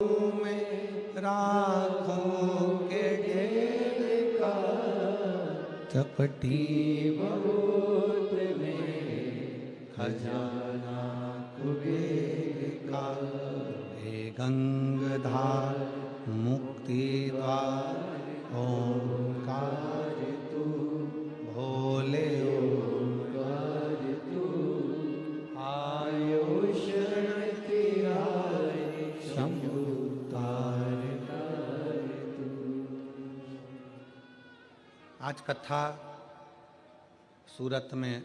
में राखोगे ढेर का, चपटी बहुत में खजाना कुबेर का। हे गंगाधार मुक्ति द्वार ओंकार तू, भोले ओंकार तू, आयुष शंभु तार तू। आज कथा सूरत में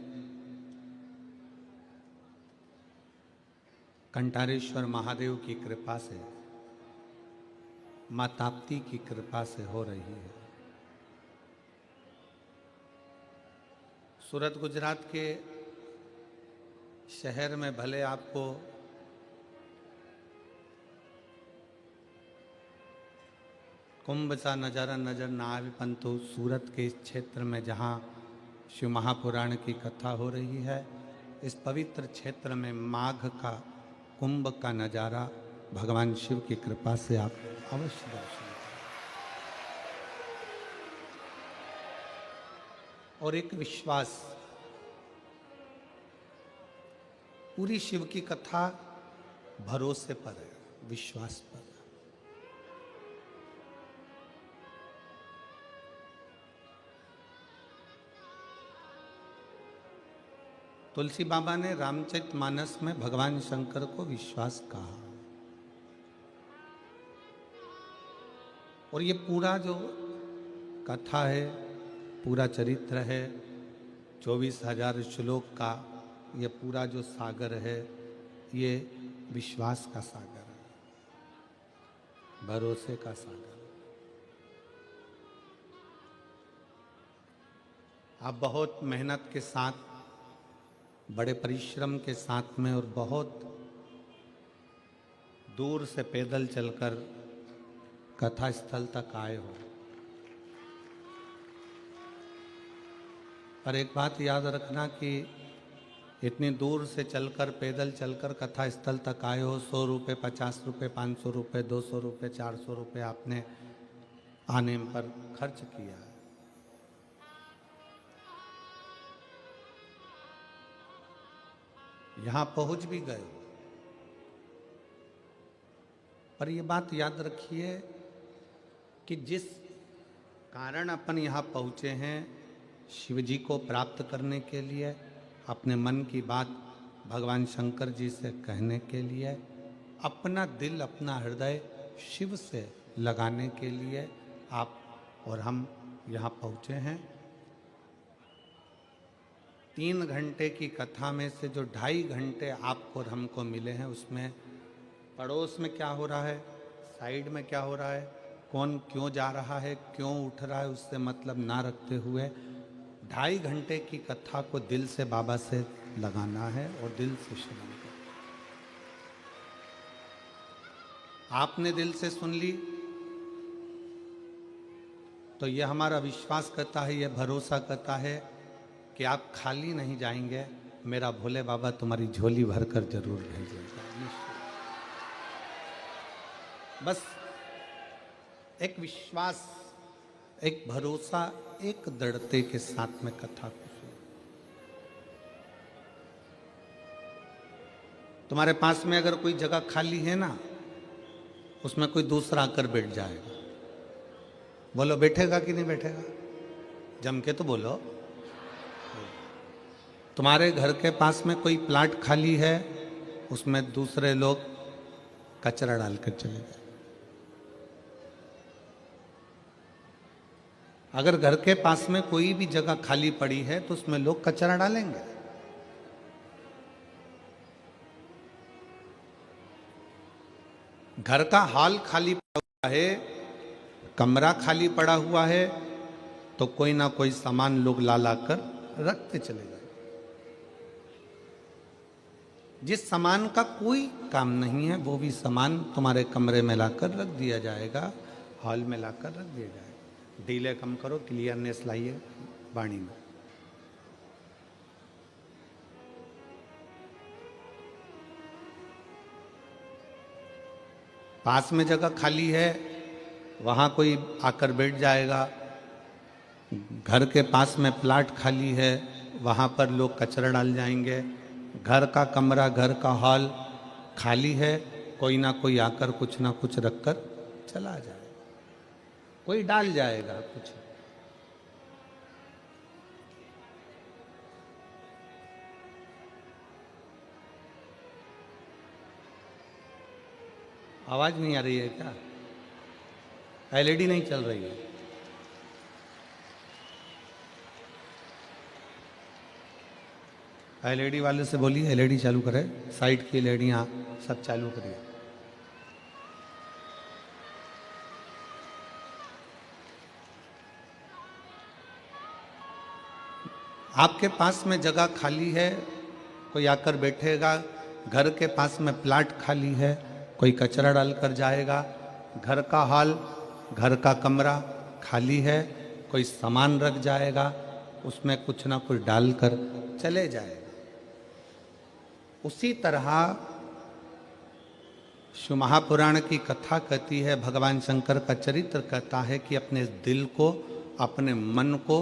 कंटारेश्वर महादेव की कृपा से, मां ताप्ती की कृपा से हो रही है। सूरत गुजरात के शहर में भले आपको कुंभ सा नज़ारा नजर ना आवे, परंतु सूरत के इस क्षेत्र में जहाँ शिव महापुराण की कथा हो रही है, इस पवित्र क्षेत्र में माघ का कुंभ का नज़ारा भगवान शिव की कृपा से आप अवश्य दर्शन करें। और एक विश्वास, पूरी शिव की कथा भरोसे पर है, विश्वास पर है। तुलसी बाबा ने रामचरितमानस में भगवान शंकर को विश्वास कहा, और ये पूरा जो कथा है, पूरा चरित्र है, 24,000 श्लोक का ये पूरा जो सागर है, ये विश्वास का सागर है, भरोसे का सागर। आप बहुत मेहनत के साथ, बड़े परिश्रम के साथ में, और बहुत दूर से पैदल चलकर कथा स्थल तक आए हो। पर एक बात याद रखना कि इतनी दूर से चलकर, पैदल चलकर कथा स्थल तक आए हो, 100 रुपये, 50 रुपये, 500 रुपये, 200 रुपये, 400 रुपये आपने आने पर खर्च किया है। यहाँ पहुंच भी गए, पर ये बात याद रखिए कि जिस कारण अपन यहाँ पहुँचे हैं, शिव जी को प्राप्त करने के लिए, अपने मन की बात भगवान शंकर जी से कहने के लिए, अपना दिल, अपना हृदय शिव से लगाने के लिए आप और हम यहाँ पहुँचे हैं। 3 घंटे की कथा में से जो 2.5 घंटे आपको और हमको मिले हैं, उसमें पड़ोस में क्या हो रहा है, साइड में क्या हो रहा है, कौन क्यों जा रहा है, क्यों उठ रहा है, उससे मतलब ना रखते हुए 2.5 घंटे की कथा को दिल से बाबा से लगाना है और दिल से श्रवण करना। आपने दिल से सुन ली तो यह हमारा विश्वास करता है, यह भरोसा करता है कि आप खाली नहीं जाएंगे, मेरा भोले बाबा तुम्हारी झोली भरकर जरूर भेजेगा। बस एक विश्वास, एक भरोसा, एक दृढ़ता के साथ में कथा को सुनो। तुम्हारे पास में अगर कोई जगह खाली है ना, उसमें कोई दूसरा आकर बैठ जाएगा, बोलो बैठेगा कि नहीं बैठेगा? जम के तो बोलो। तुम्हारे घर के पास में कोई प्लाट खाली है, उसमें दूसरे लोग कचरा डालकर चले गए। अगर घर के पास में कोई भी जगह खाली पड़ी है तो उसमें लोग कचरा डालेंगे। घर का हॉल खाली पड़ा हुआ है, कमरा खाली पड़ा हुआ है, तो कोई ना कोई सामान लोग ला लाकर रखते चले गए। जिस सामान का कोई काम नहीं है, वो भी सामान तुम्हारे कमरे में लाकर रख दिया जाएगा, हॉल में लाकर रख दिया जाएगा। डीले कम करो, क्लियरनेस लाइए वाणी में। पास में जगह खाली है, वहाँ कोई आकर बैठ जाएगा। घर के पास में प्लाट खाली है, वहाँ पर लोग कचरा डाल जाएंगे। घर का कमरा, घर का हॉल खाली है, कोई ना कोई आकर कुछ ना कुछ रखकर चला जाएगा, कोई डाल जाएगा कुछ। आवाज नहीं आ रही है क्या? एलईडी नहीं चल रही है? एलईडी वाले से बोलिए एलईडी चालू करे, साइड की एलईडियाँ सब चालू करिए। आपके पास में जगह खाली है, कोई आकर बैठेगा। घर के पास में प्लाट खाली है, कोई कचरा डालकर जाएगा। घर का हॉल, घर का कमरा खाली है, कोई सामान रख जाएगा, उसमें कुछ ना कुछ डालकर चले जाएगा। उसी तरह शिव महापुराण की कथा कहती है, भगवान शंकर का चरित्र कहता है कि अपने दिल को, अपने मन को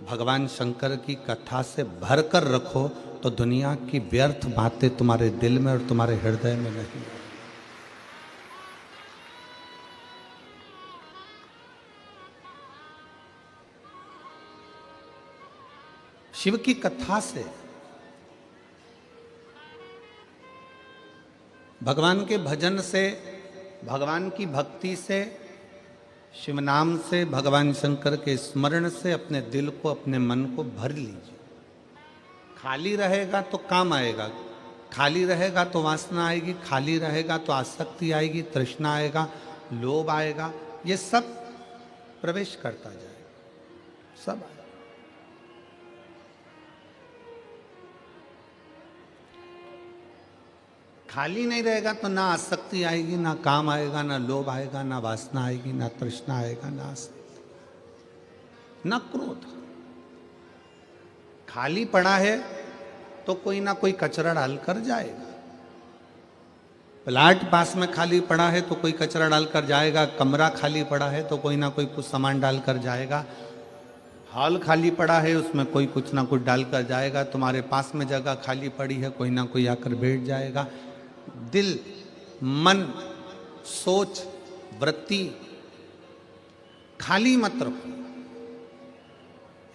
भगवान शंकर की कथा से भर कर रखो, तो दुनिया की व्यर्थ बातें तुम्हारे दिल में और तुम्हारे हृदय में नहीं। शिव की कथा से, भगवान के भजन से, भगवान की भक्ति से, शिव नाम से, भगवान शंकर के स्मरण से अपने दिल को, अपने मन को भर लीजिए। खाली रहेगा तो काम आएगा, खाली रहेगा तो वासना आएगी, खाली रहेगा तो आसक्ति आएगी, तृष्णा आएगा, लोभ आएगा, ये सब प्रवेश करता जाएगा, सब आएगा। खाली नहीं रहेगा तो ना आसक्ति आएगी, ना काम आएगा, ना लोभ आएगा, ना वासना आएगी, ना तृष्णा आएगा, ना आसक्ति, ना क्रोध। खाली पड़ा है तो कोई ना कोई कचरा डालकर जाएगा। प्लाट पास में खाली पड़ा है तो कोई कचरा डालकर जाएगा। कमरा खाली पड़ा है तो कोई ना कोई कुछ सामान डालकर जाएगा। हॉल खाली पड़ा है, उसमें कोई कुछ ना कुछ डालकर जाएगा। तुम्हारे पास में जगह खाली पड़ी है, कोई ना कोई आकर बैठ जाएगा। दिल, मन, सोच, वृत्ति खाली मत रखो।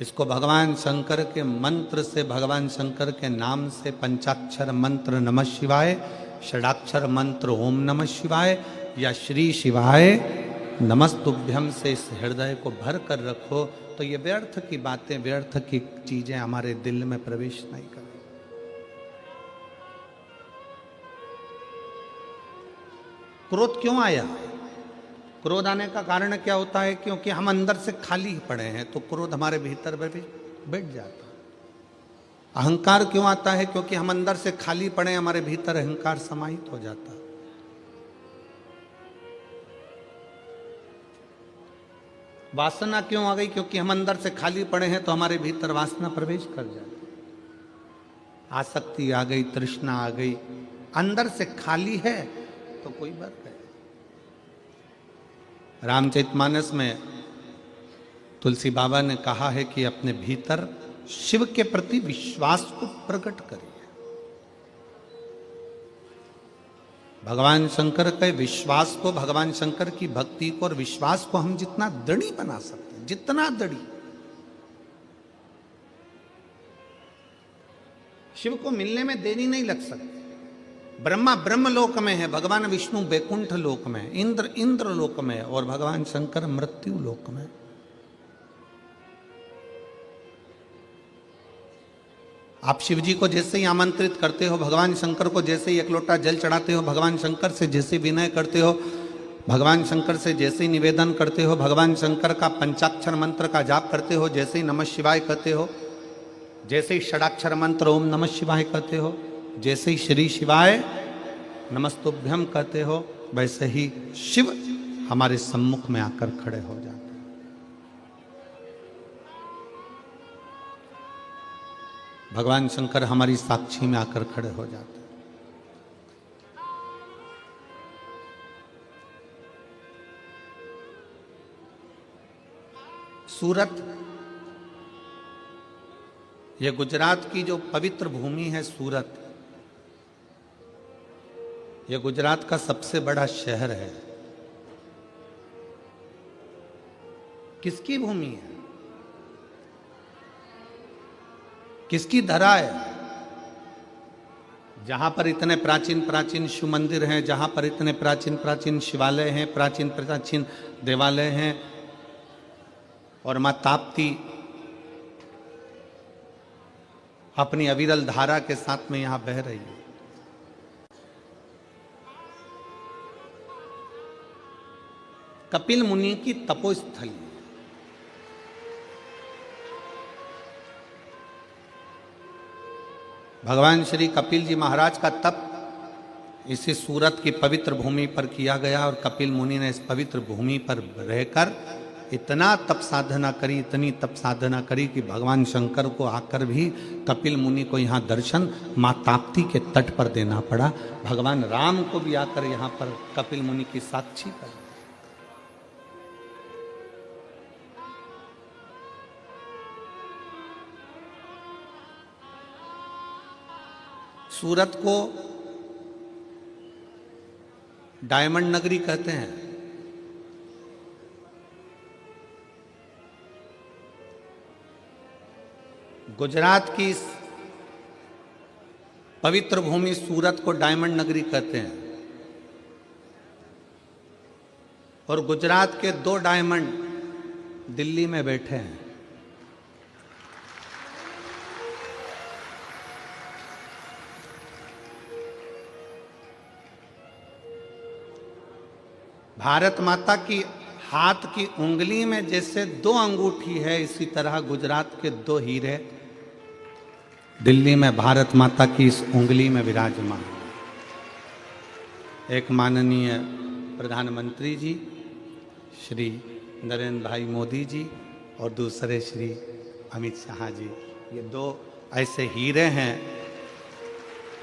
इसको भगवान शंकर के मंत्र से, भगवान शंकर के नाम से, पंचाक्षर मंत्र नमः शिवाय, षडाक्षर मंत्र ओम नमः शिवाय या श्री शिवाय नमस्तुभ्यम से इस हृदय को भर कर रखो, तो ये व्यर्थ की बातें, व्यर्थ की चीजें हमारे दिल में प्रवेश नहीं करें। क्रोध क्यों आया? क्रोध आने का कारण क्या होता है? क्योंकि हम अंदर से खाली पड़े हैं, तो क्रोध हमारे भीतर में भी बैठ जाता है। अहंकार क्यों आता है? क्योंकि हम अंदर से खाली पड़े, हमारे भीतर अहंकार समाहित हो जाता है। वासना क्यों आ गई? क्योंकि हम अंदर से खाली पड़े हैं तो हमारे भीतर वासना प्रवेश कर जाती है। आसक्ति आ गई, तृष्णा आ गई। अंदर से खाली है तो कोई बात है। रामचरितमानस में तुलसी बाबा ने कहा है कि अपने भीतर शिव के प्रति विश्वास को प्रकट करिए। भगवान शंकर के विश्वास को, भगवान शंकर की भक्ति को और विश्वास को हम जितना दृढ़ बना सकते हैं, जितना दृढ़। शिव को मिलने में देरी नहीं लग सकती। ब्रह्मा ब्रह्मलोक में है, भगवान विष्णु बैकुंठ लोक में, इंद्र इंद्र लोक में और भगवान शंकर मृत्यु लोक में। आप शिव जी को जैसे ही आमंत्रित करते हो, भगवान शंकर को जैसे ही एक लोटा जल चढ़ाते हो, भगवान शंकर से जैसे विनय करते हो, भगवान शंकर से जैसे ही निवेदन करते हो, भगवान शंकर का पंचाक्षर मंत्र का जाप करते हो, जैसे ही नमः शिवाय कहते हो, जैसे ही षडाक्षर मंत्र ओम नमः शिवाय कहते हो, जैसे ही श्री शिवाय नमस्तुभ्यम कहते हो, वैसे ही शिव हमारे सम्मुख में आकर खड़े हो जाते हैं। भगवान शंकर हमारी साक्षी में आकर खड़े हो जाते हैं। सूरत, ये गुजरात की जो पवित्र भूमि है सूरत, ये गुजरात का सबसे बड़ा शहर है। किसकी भूमि है, किसकी धरा है? जहां पर इतने प्राचीन प्राचीन शिव मंदिर हैं, जहां पर इतने प्राचीन प्राचीन शिवालय हैं, प्राचीन प्राचीन देवालय हैं, और मां ताप्ती अपनी अविरल धारा के साथ में यहां बह रही है। कपिल मुनि की तपोस्थली, भगवान श्री कपिल जी महाराज का तप इसी सूरत की पवित्र भूमि पर किया गया, और कपिल मुनि ने इस पवित्र भूमि पर रहकर इतना तप साधना करी, इतनी तप साधना करी कि भगवान शंकर को आकर भी कपिल मुनि को यहाँ दर्शन माँ ताप्ती के तट पर देना पड़ा। भगवान राम को भी आकर यहाँ पर कपिल मुनि की साक्षी कर। सूरत को डायमंड नगरी कहते हैं। गुजरात की इस पवित्र भूमि सूरत को डायमंड नगरी कहते हैं, और गुजरात के 2 डायमंड दिल्ली में बैठे हैं। भारत माता की हाथ की उंगली में जैसे 2 अंगूठी है, इसी तरह गुजरात के 2 हीरे दिल्ली में भारत माता की इस उंगली में विराजमान। एक माननीय प्रधानमंत्री जी श्री नरेंद्र भाई मोदी जी, और दूसरे श्री अमित शाह जी, ये 2 ऐसे हीरे हैं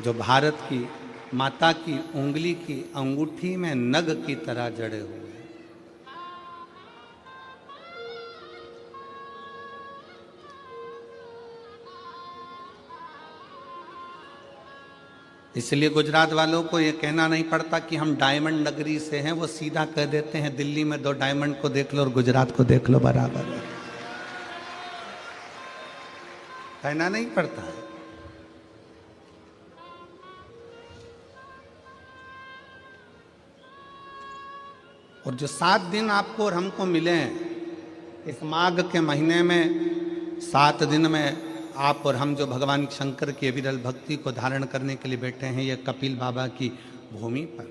जो भारत की माता की उंगली की अंगूठी में नग की तरह जड़े हुए हैं। इसलिए गुजरात वालों को यह कहना नहीं पड़ता कि हम डायमंड नगरी से हैं, वो सीधा कह देते हैं दिल्ली में 2 डायमंड को देख लो और गुजरात को देख लो, बराबर है। कहना नहीं पड़ता है। और जो 7 दिन आपको और हमको मिले हैं इस माघ के महीने में, 7 दिन में आप और हम जो भगवान शंकर की अविरल भक्ति को धारण करने के लिए बैठे हैं, ये कपिल बाबा की भूमि पर।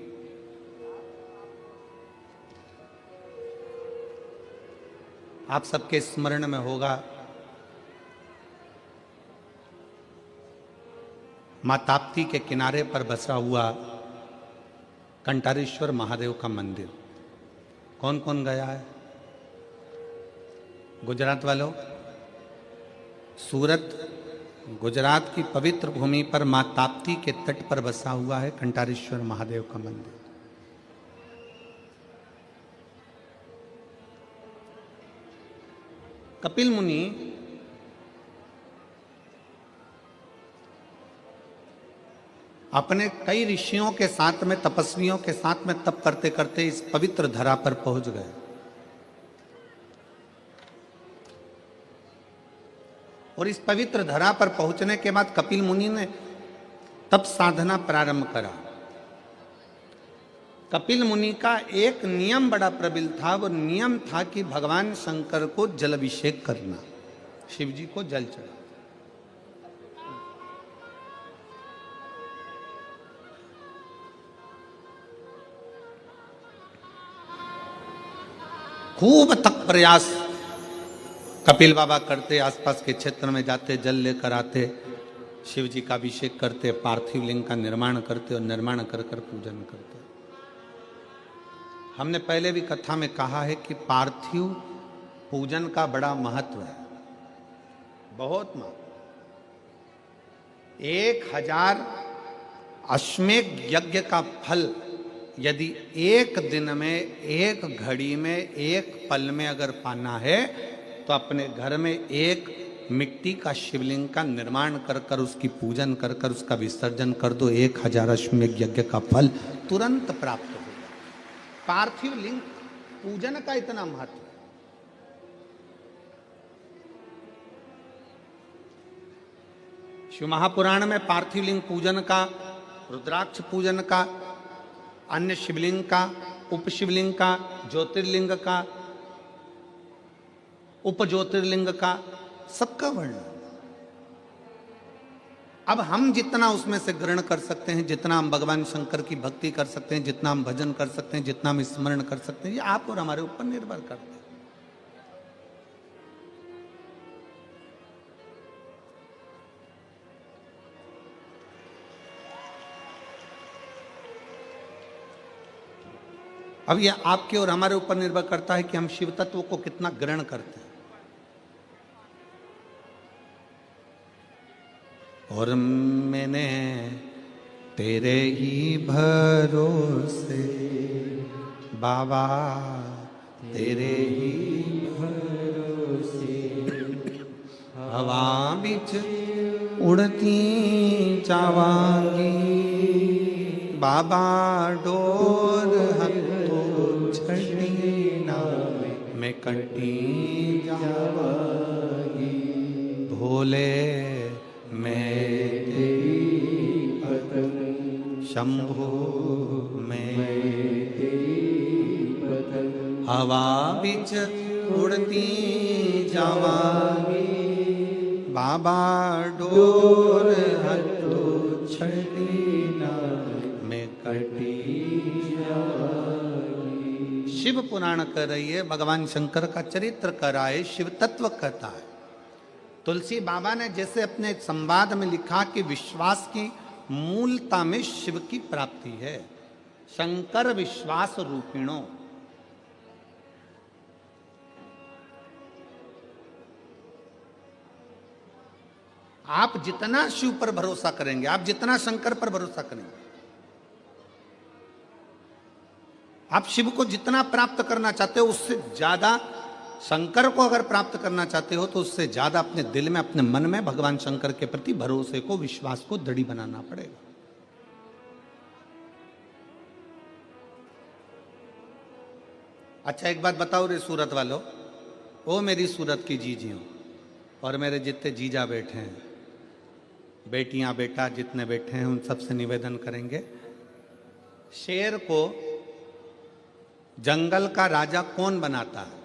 आप सबके स्मरण में होगा मां ताप्ती के किनारे पर बसा हुआ कंटारेश्वर महादेव का मंदिर। कौन कौन गया है गुजरात वालों? सूरत गुजरात की पवित्र भूमि पर मां ताप्ती के तट पर बसा हुआ है कंटारेश्वर महादेव का मंदिर। कपिल मुनि अपने कई ऋषियों के साथ में, तपस्वियों के साथ में तप करते करते इस पवित्र धरा पर पहुंच गए। और इस पवित्र धरा पर पहुंचने के बाद कपिल मुनि ने तप साधना प्रारंभ करा। कपिल मुनि का एक नियम बड़ा प्रबल था। वो नियम था कि भगवान शंकर को जलाभिषेक करना, शिव जी को जल चढ़ा। खूब तक प्रयास कपिल बाबा करते, आसपास के क्षेत्र में जाते, जल लेकर आते, शिव जी का अभिषेक करते, पार्थिव लिंग का निर्माण करते और निर्माण कर कर पूजन करते। हमने पहले भी कथा में कहा है कि पार्थिव पूजन का बड़ा महत्व है, बहुत महत्व। 1000 अश्वमेध यज्ञ का फल यदि एक दिन में, एक घड़ी में, एक पल में अगर पाना है तो अपने घर में एक मिट्टी का शिवलिंग का निर्माण कर कर उसकी पूजन कर कर उसका विसर्जन कर दो, 1000 अश्वमेध यज्ञ का फल तुरंत प्राप्त होगा। पार्थिव लिंग पूजन का इतना महत्व। शिव महापुराण में पार्थिव लिंग पूजन का, रुद्राक्ष पूजन का, अन्य शिवलिंग का, उपशिवलिंग का, ज्योतिर्लिंग का, उप ज्योतिर्लिंग का, सबका वर्णन। अब हम जितना उसमें से ग्रहण कर सकते हैं, जितना हम भगवान शंकर की भक्ति कर सकते हैं, जितना हम भजन कर सकते हैं, जितना हम स्मरण कर सकते हैं, ये आप और हमारे ऊपर निर्भर करते हैं। अब यह आपके और हमारे ऊपर निर्भर करता है कि हम शिव तत्व को कितना ग्रहण करते हैं। और मैंने तेरे ही भरोसे बाबा, तेरे ही भरोसे हवा बिच उड़ती जावांगी बाबा, डोर हथो छड़ी ना मैं कटी जावांगी भोले, मैं तेरी पतंग शंभो, मैं तेरी पतंग हवा बिच उड़ती जावांगी बाबा, डोर हथो छड़ी ना मैं कटी जावांगी। शिव पुराण कर रही है, भगवान शंकर का चरित्र कर रहा है, शिव तत्व कहता है। तुलसी बाबा ने जैसे अपने संवाद में लिखा कि विश्वास की मूलता में शिव की प्राप्ति है, शंकर विश्वास रूपिणो। आप जितना शिव पर भरोसा करेंगे, आप जितना शंकर पर भरोसा करेंगे, आप शिव को जितना प्राप्त करना चाहते हो उससे ज्यादा, शंकर को अगर प्राप्त करना चाहते हो तो उससे ज्यादा अपने दिल में, अपने मन में भगवान शंकर के प्रति भरोसे को, विश्वास को दृढ़ बनाना पड़ेगा। अच्छा एक बात बताओ रे सूरत वालों, ओ मेरी सूरत की जीजियों और मेरे जितने जीजा बैठे हैं, बेटियां बेटा जितने बैठे हैं, उन सबसे निवेदन करेंगे, शेर को जंगल का राजा कौन बनाता है?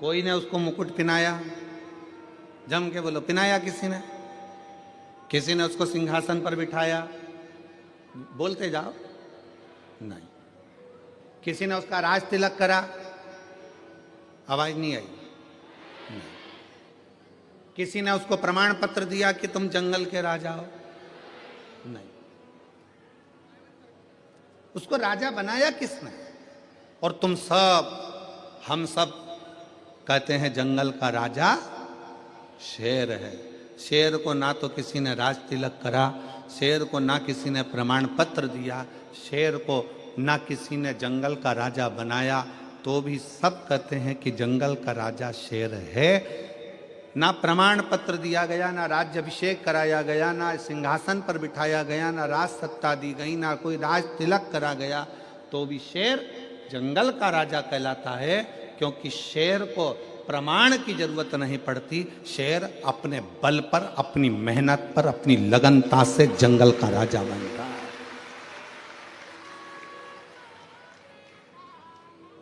कोई ने उसको मुकुट पिनाया? जम के बोलो, पिनाया किसी ने? किसी ने उसको सिंहासन पर बिठाया? बोलते जाओ। नहीं। किसी ने उसका राज तिलक करा? आवाज नहीं आई। नहीं। किसी ने उसको प्रमाण पत्र दिया कि तुम जंगल के राजा हो? नहीं। उसको राजा बनाया किसने? और तुम सब, हम सब कहते हैं जंगल का राजा शेर है। शेर को ना तो किसी ने राज तिलक करा, शेर को ना किसी ने प्रमाण पत्र दिया, शेर को ना किसी ने जंगल का राजा बनाया, तो भी सब कहते हैं कि जंगल का राजा शेर है। ना प्रमाण पत्र दिया गया, ना राज्याभिषेक कराया गया, ना सिंहासन पर बिठाया गया, ना राज सत्ता दी गई, ना कोई राज तिलक करा गया, तो भी शेर जंगल का राजा कहलाता है। क्योंकि शेर को प्रमाण की जरूरत नहीं पड़ती, शेर अपने बल पर, अपनी मेहनत पर, अपनी लगनता से जंगल का राजा बनता है।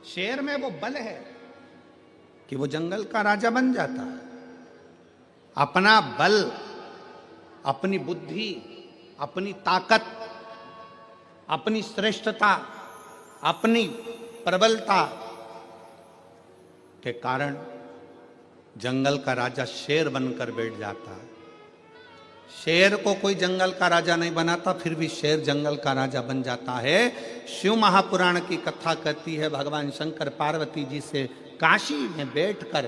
शेर में वो बल है कि वो जंगल का राजा बन जाता है। अपना बल, अपनी बुद्धि, अपनी ताकत, अपनी श्रेष्ठता, अपनी प्रबलता के कारण जंगल का राजा शेर बनकर बैठ जाता है। शेर को कोई जंगल का राजा नहीं बनाता, फिर भी शेर जंगल का राजा बन जाता है। शिव महापुराण की कथा कहती है, भगवान शंकर पार्वती जी से काशी में बैठकर,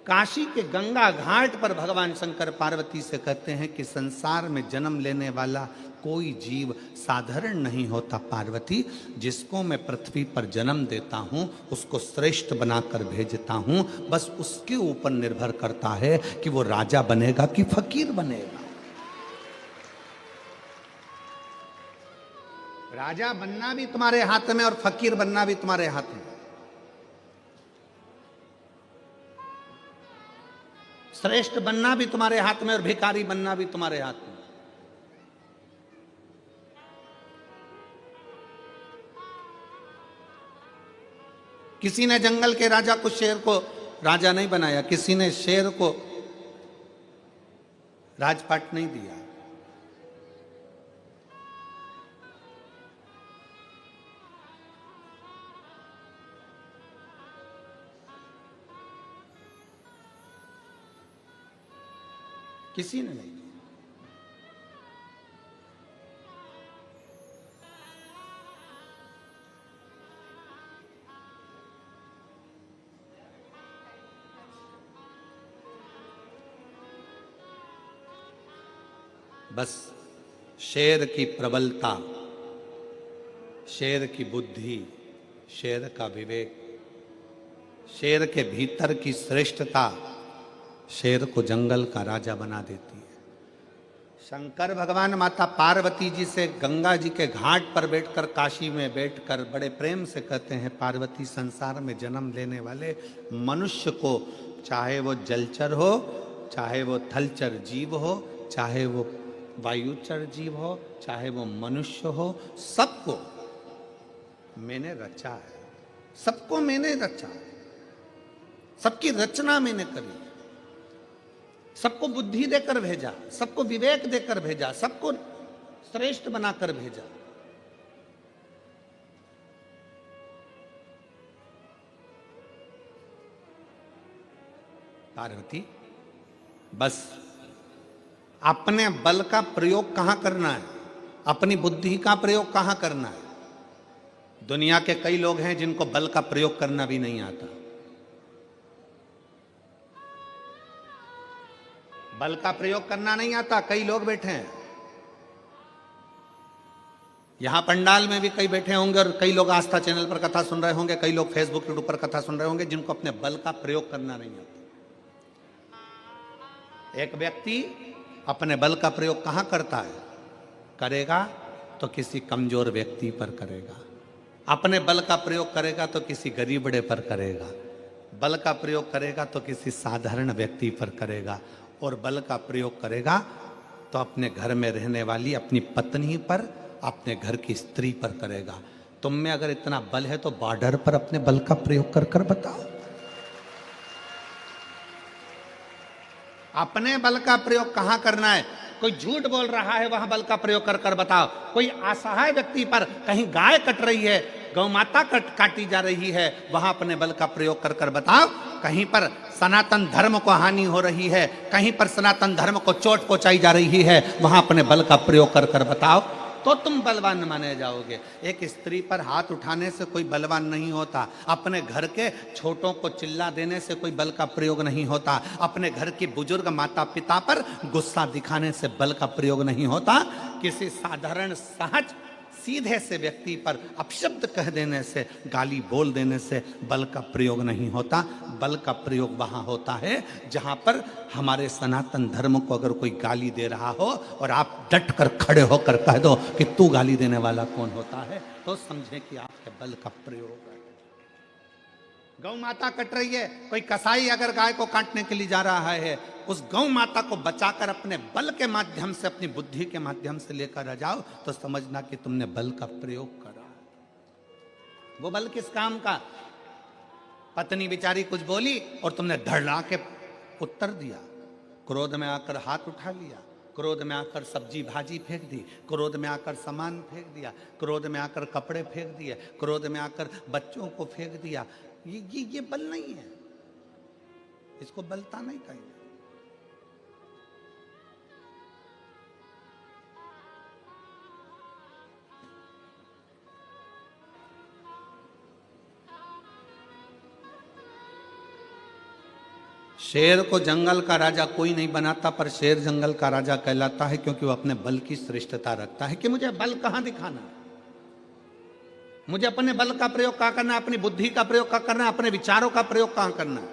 काशी के गंगा घाट पर भगवान शंकर पार्वती से कहते हैं कि संसार में जन्म लेने वाला कोई जीव साधारण नहीं होता पार्वती। जिसको मैं पृथ्वी पर जन्म देता हूँ उसको श्रेष्ठ बनाकर भेजता हूँ, बस उसके ऊपर निर्भर करता है कि वो राजा बनेगा कि फकीर बनेगा। राजा बनना भी तुम्हारे हाथ में और फकीर बनना भी तुम्हारे हाथ में। श्रेष्ठ बनना भी तुम्हारे हाथ में और भिखारी बनना भी तुम्हारे हाथ में। किसी ने जंगल के राजा को, शेर को राजा नहीं बनाया, किसी ने शेर को राजपाट नहीं दिया। किसी ने नहीं दिया। बस शेर की प्रबलता, शेर की बुद्धि, शेर का विवेक, शेर के भीतर की श्रेष्ठता शेर को जंगल का राजा बना देती है। शंकर भगवान माता पार्वती जी से गंगा जी के घाट पर बैठकर, काशी में बैठकर बड़े प्रेम से कहते हैं, पार्वती संसार में जन्म लेने वाले मनुष्य को, चाहे वो जलचर हो, चाहे वो थलचर जीव हो, चाहे वो वायुचर जीव हो, चाहे वो मनुष्य हो, सबको मैंने रचा है। सबको मैंने रचा है, सबकी रचना मैंने करी, सबको बुद्धि देकर भेजा, सबको विवेक देकर भेजा, सबको श्रेष्ठ बनाकर भेजा। पार्वती, बस अपने बल का प्रयोग कहां करना है, अपनी बुद्धि का प्रयोग कहां करना है। दुनिया के कई लोग हैं जिनको बल का प्रयोग करना भी नहीं आता। बल का प्रयोग करना नहीं आता, कई लोग बैठे हैं यहां पंडाल में भी, कई बैठे होंगे और कई लोग आस्था चैनल पर कथा सुन रहे होंगे, कई लोग फेसबुक यूट्यूब पर कथा सुन रहे होंगे, जिनको अपने बल का प्रयोग करना नहीं आता। एक व्यक्ति अपने बल का प्रयोग कहां करता है, करेगा तो किसी कमजोर व्यक्ति पर करेगा, अपने बल का प्रयोग करेगा तो किसी गरीबड़े पर करेगा, बल का प्रयोग करेगा तो किसी साधारण व्यक्ति पर करेगा, और बल का प्रयोग करेगा तो अपने घर में रहने वाली अपनी पत्नी पर, अपने घर की स्त्री पर करेगा। तुम में अगर इतना बल है तो बॉर्डर पर अपने बल का प्रयोग कर कर बताओ। अपने बल का प्रयोग कहां करना है। कोई झूठ बोल रहा है वहां बल का प्रयोग कर कर बताओ। कोई असहाय व्यक्ति पर, कहीं गाय कट रही है, गौ माता काटी जा रही है, वहां अपने बल का प्रयोग कर कर बताओ। कहीं पर सनातन धर्म को हानि हो रही है, कहीं पर सनातन धर्म को चोट पहुंचाई जा रही है, वहां अपने बल का प्रयोग कर कर बताओ, तो तुम बलवान माने जाओगे। एक स्त्री पर हाथ उठाने से कोई बलवान नहीं होता, अपने घर के छोटों को चिल्ला देने से कोई बल का प्रयोग नहीं होता, अपने घर की बुजुर्ग माता पिता पर गुस्सा दिखाने से बल का प्रयोग नहीं होता, किसी साधारण सहज सीधे से व्यक्ति पर अपशब्द कह देने से, गाली बोल देने से बल का प्रयोग नहीं होता। बल का प्रयोग वहां होता है जहां पर हमारे सनातन धर्म को अगर कोई गाली दे रहा हो और आप डट कर खड़े होकर कह दो कि तू गाली देने वाला कौन होता है, तो समझे कि आपके बल का प्रयोग है। गौ माता कट रही है, कोई कसाई अगर गाय को काटने के लिए जा रहा है, उस गौ माता को बचाकर अपने बल के माध्यम से, अपनी बुद्धि के माध्यम से लेकर आ जाओ, तो समझना कि तुमने बल का प्रयोग करा। वो बल किस काम का। पत्नी बेचारी कुछ बोली और तुमने धड़ला के उत्तर दिया, क्रोध में आकर हाथ उठा लिया, क्रोध में आकर सब्जी भाजी फेंक दी, क्रोध में आकर सामान फेंक दिया, क्रोध में आकर कपड़े फेंक दिए, क्रोध में आकर बच्चों को फेंक दिया। ये बल नहीं है, इसको बलता नहीं कहेंगे। शेर को जंगल का राजा कोई नहीं बनाता, पर शेर जंगल का राजा कहलाता है क्योंकि वो अपने बल की श्रेष्ठता रखता है कि मुझे बल कहां दिखाना है, मुझे अपने बल का प्रयोग कहां करना है, अपनी बुद्धि का प्रयोग कहां करना है, अपने विचारों का प्रयोग कहां करना है।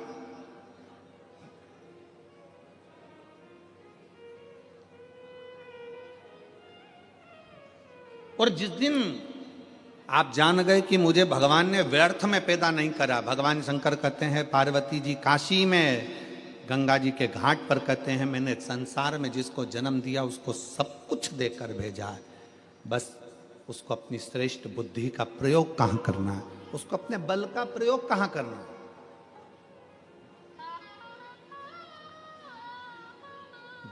और जिस दिन आप जान गए कि मुझे भगवान ने व्यर्थ में पैदा नहीं करा, भगवान शंकर कहते हैं, पार्वती जी काशी में गंगा जी के घाट पर कहते हैं, मैंने संसार में जिसको जन्म दिया उसको सब कुछ देकर भेजा है, बस उसको अपनी श्रेष्ठ बुद्धि का प्रयोग कहां करना है, उसको अपने बल का प्रयोग कहां करना है।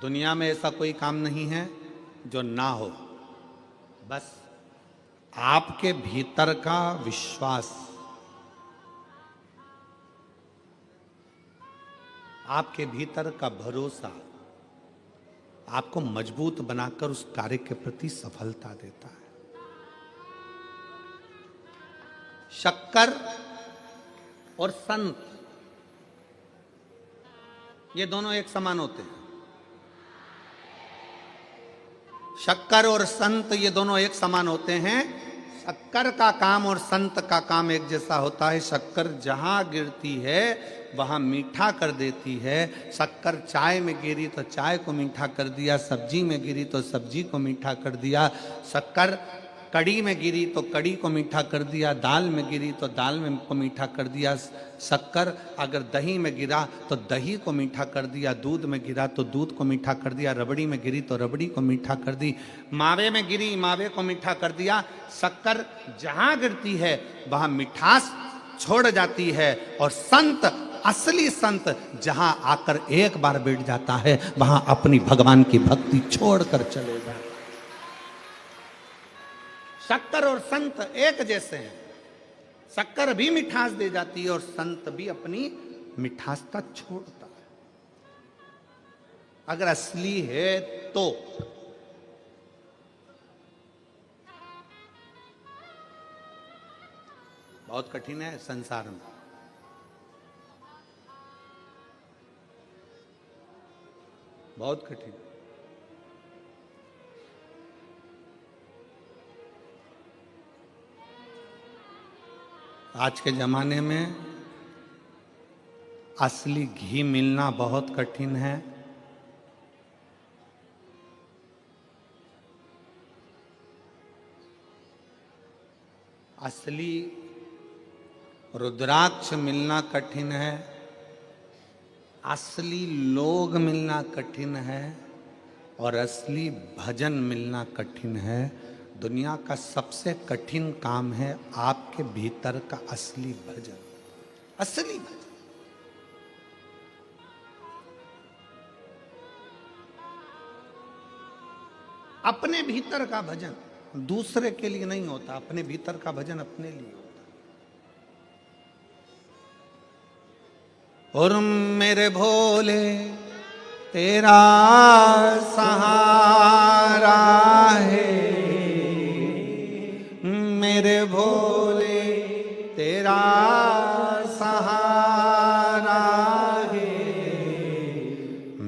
दुनिया में ऐसा कोई काम नहीं है जो ना हो, बस आपके भीतर का विश्वास, आपके भीतर का भरोसा आपको मजबूत बनाकर उस कार्य के प्रति सफलता देता है। शक्कर और संत ये दोनों एक समान होते हैं। शक्कर और संत ये दोनों एक समान होते हैं। शक्कर का काम और संत का काम एक जैसा होता है। शक्कर जहां गिरती है वहां मीठा कर देती है। शक्कर चाय में गिरी तो चाय को मीठा कर दिया, सब्जी में गिरी तो सब्जी को मीठा कर दिया। शक्कर कड़ी में गिरी तो कड़ी को मीठा कर दिया, दाल में गिरी तो दाल में को मीठा कर दिया। शक्कर अगर दही में गिरा तो दही को मीठा कर दिया, दूध में गिरा तो दूध को मीठा कर दिया, रबड़ी में गिरी तो रबड़ी को मीठा कर दी, मावे में गिरी मावे को मीठा कर दिया। शक्कर जहां गिरती है वहां मिठास छोड़ जाती है। और संत, असली संत जहां आकर एक बार बैठ जाता है वहां अपनी भगवान की भक्ति छोड़कर चले जाता है। शक्कर और संत एक जैसे हैं। शक्कर भी मिठास दे जाती है और संत भी अपनी मिठासता छोड़ता है, अगर असली है तो। बहुत कठिन है संसार में। बहुत कठिन। आज के ज़माने में असली घी मिलना बहुत कठिन है। असली रुद्राक्ष मिलना कठिन है। असली लोग मिलना कठिन है और असली भजन मिलना कठिन है। दुनिया का सबसे कठिन काम है आपके भीतर का असली भजन, असली भजन। अपने भीतर का भजन दूसरे के लिए नहीं होता, अपने भीतर का भजन अपने लिए होता। और मेरे भोले तेरा सहारा है, मेरे भोले तेरा सहारा है,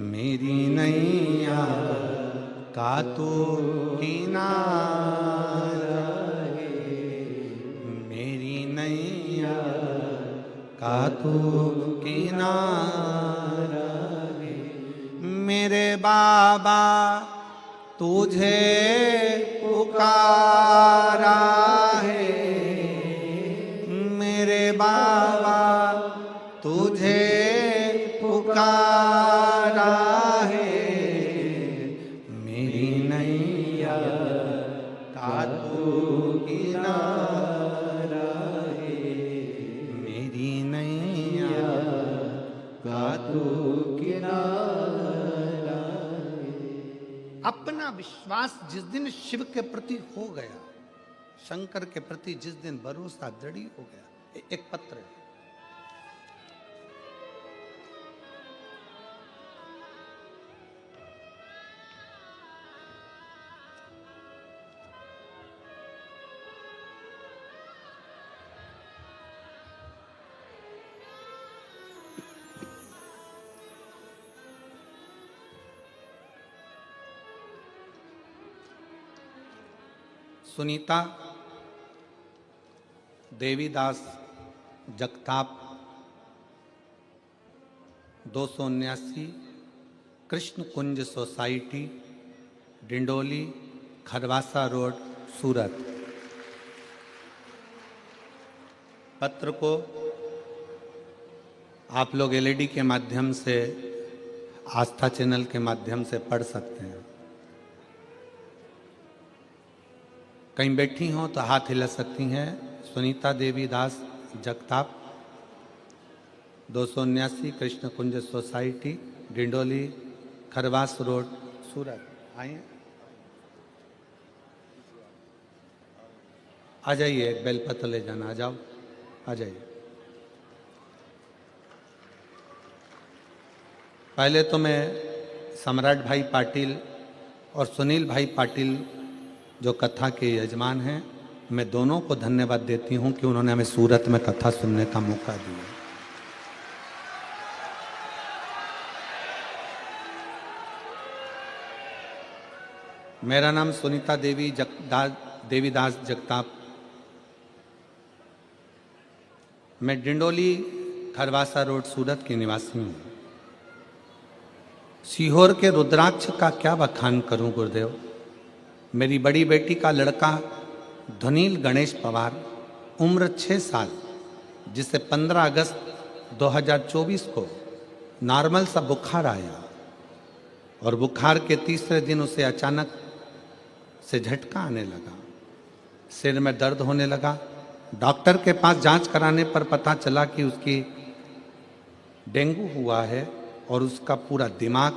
मेरी नैया का तू किनारा है, मेरी नैया का तू किनारा है। मेरे बाबा तुझे पुकारा है, मेरे बाबा तुझे पुकारा है, मेरी नैया का तू किनारा है, मेरी नैया का तू किनारा है। अपना विश्वास जिस दिन शिव के प्रति हो गया, शंकर के प्रति जिस दिन भरोसा दृढ़ हो गया। एक पत्र है, सुनीता देवीदास जगताप 279 कृष्ण कुंज सोसाइटी डिंडोली खरवासा रोड सूरत। पत्र को आप लोग एलईडी के माध्यम से आस्था चैनल के माध्यम से पढ़ सकते हैं। कहीं बैठी हों तो हाथ हिला सकती हैं। सुनीता देवी दास जगताप 279 कृष्ण कुंज सोसाइटी डिंडोली खरवास रोड सूरत। आइए आ जाइए, एक बेलपत्र ले जाना। आ जाओ, आ जाइए। पहले तो मैं सम्राट भाई पाटिल और सुनील भाई पाटिल जो कथा के यजमान हैं, मैं दोनों को धन्यवाद देती हूं कि उन्होंने हमें सूरत में कथा सुनने का मौका दिया। मेरा नाम सुनीता देवीदास जगताप। मैं डिंडोली खरवासा रोड सूरत की निवासी हूँ। सीहोर के रुद्राक्ष का क्या बखान करूं गुरुदेव। मेरी बड़ी बेटी का लड़का धनील गणेश पवार, उम्र 6 साल, जिसे 15 अगस्त 2024 को नॉर्मल सा बुखार आया और बुखार के तीसरे दिन उसे अचानक से झटका आने लगा, सिर में दर्द होने लगा। डॉक्टर के पास जांच कराने पर पता चला कि उसकी डेंगू हुआ है और उसका पूरा दिमाग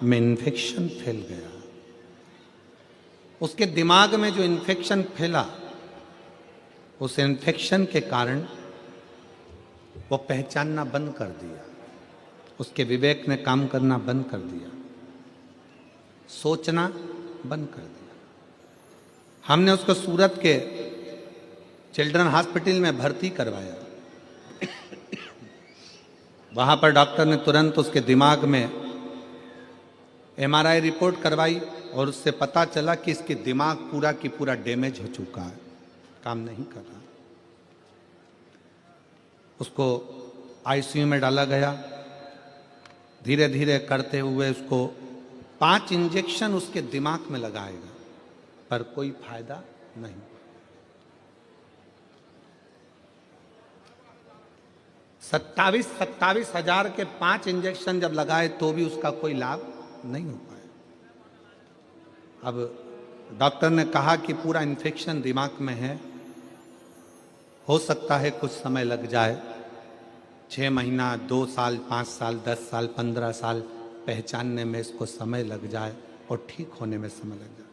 में इन्फेक्शन फैल गया। उसके दिमाग में जो इन्फेक्शन फैला, उस इन्फेक्शन के कारण वो पहचानना बंद कर दिया, उसके विवेक ने काम करना बंद कर दिया, सोचना बंद कर दिया। हमने उसको सूरत के चिल्ड्रन हॉस्पिटल में भर्ती करवाया। वहां पर डॉक्टर ने तुरंत उसके दिमाग में एमआरआई रिपोर्ट करवाई और उससे पता चला कि इसके दिमाग पूरा की पूरा डैमेज हो चुका है, काम नहीं कर रहा। उसको आईसीयू में डाला गया। धीरे धीरे करते हुए उसको 5 इंजेक्शन उसके दिमाग में लगाएगा, पर कोई फायदा नहीं। 27 हजार के 5 इंजेक्शन जब लगाए तो भी उसका कोई लाभ नहीं हो पाया। अब डॉक्टर ने कहा कि पूरा इन्फेक्शन दिमाग में है, हो सकता है कुछ समय लग जाए, 6 महीना, 2 साल, 5 साल, 10 साल, 15 साल पहचानने में इसको समय लग जाए और ठीक होने में समय लग जाए।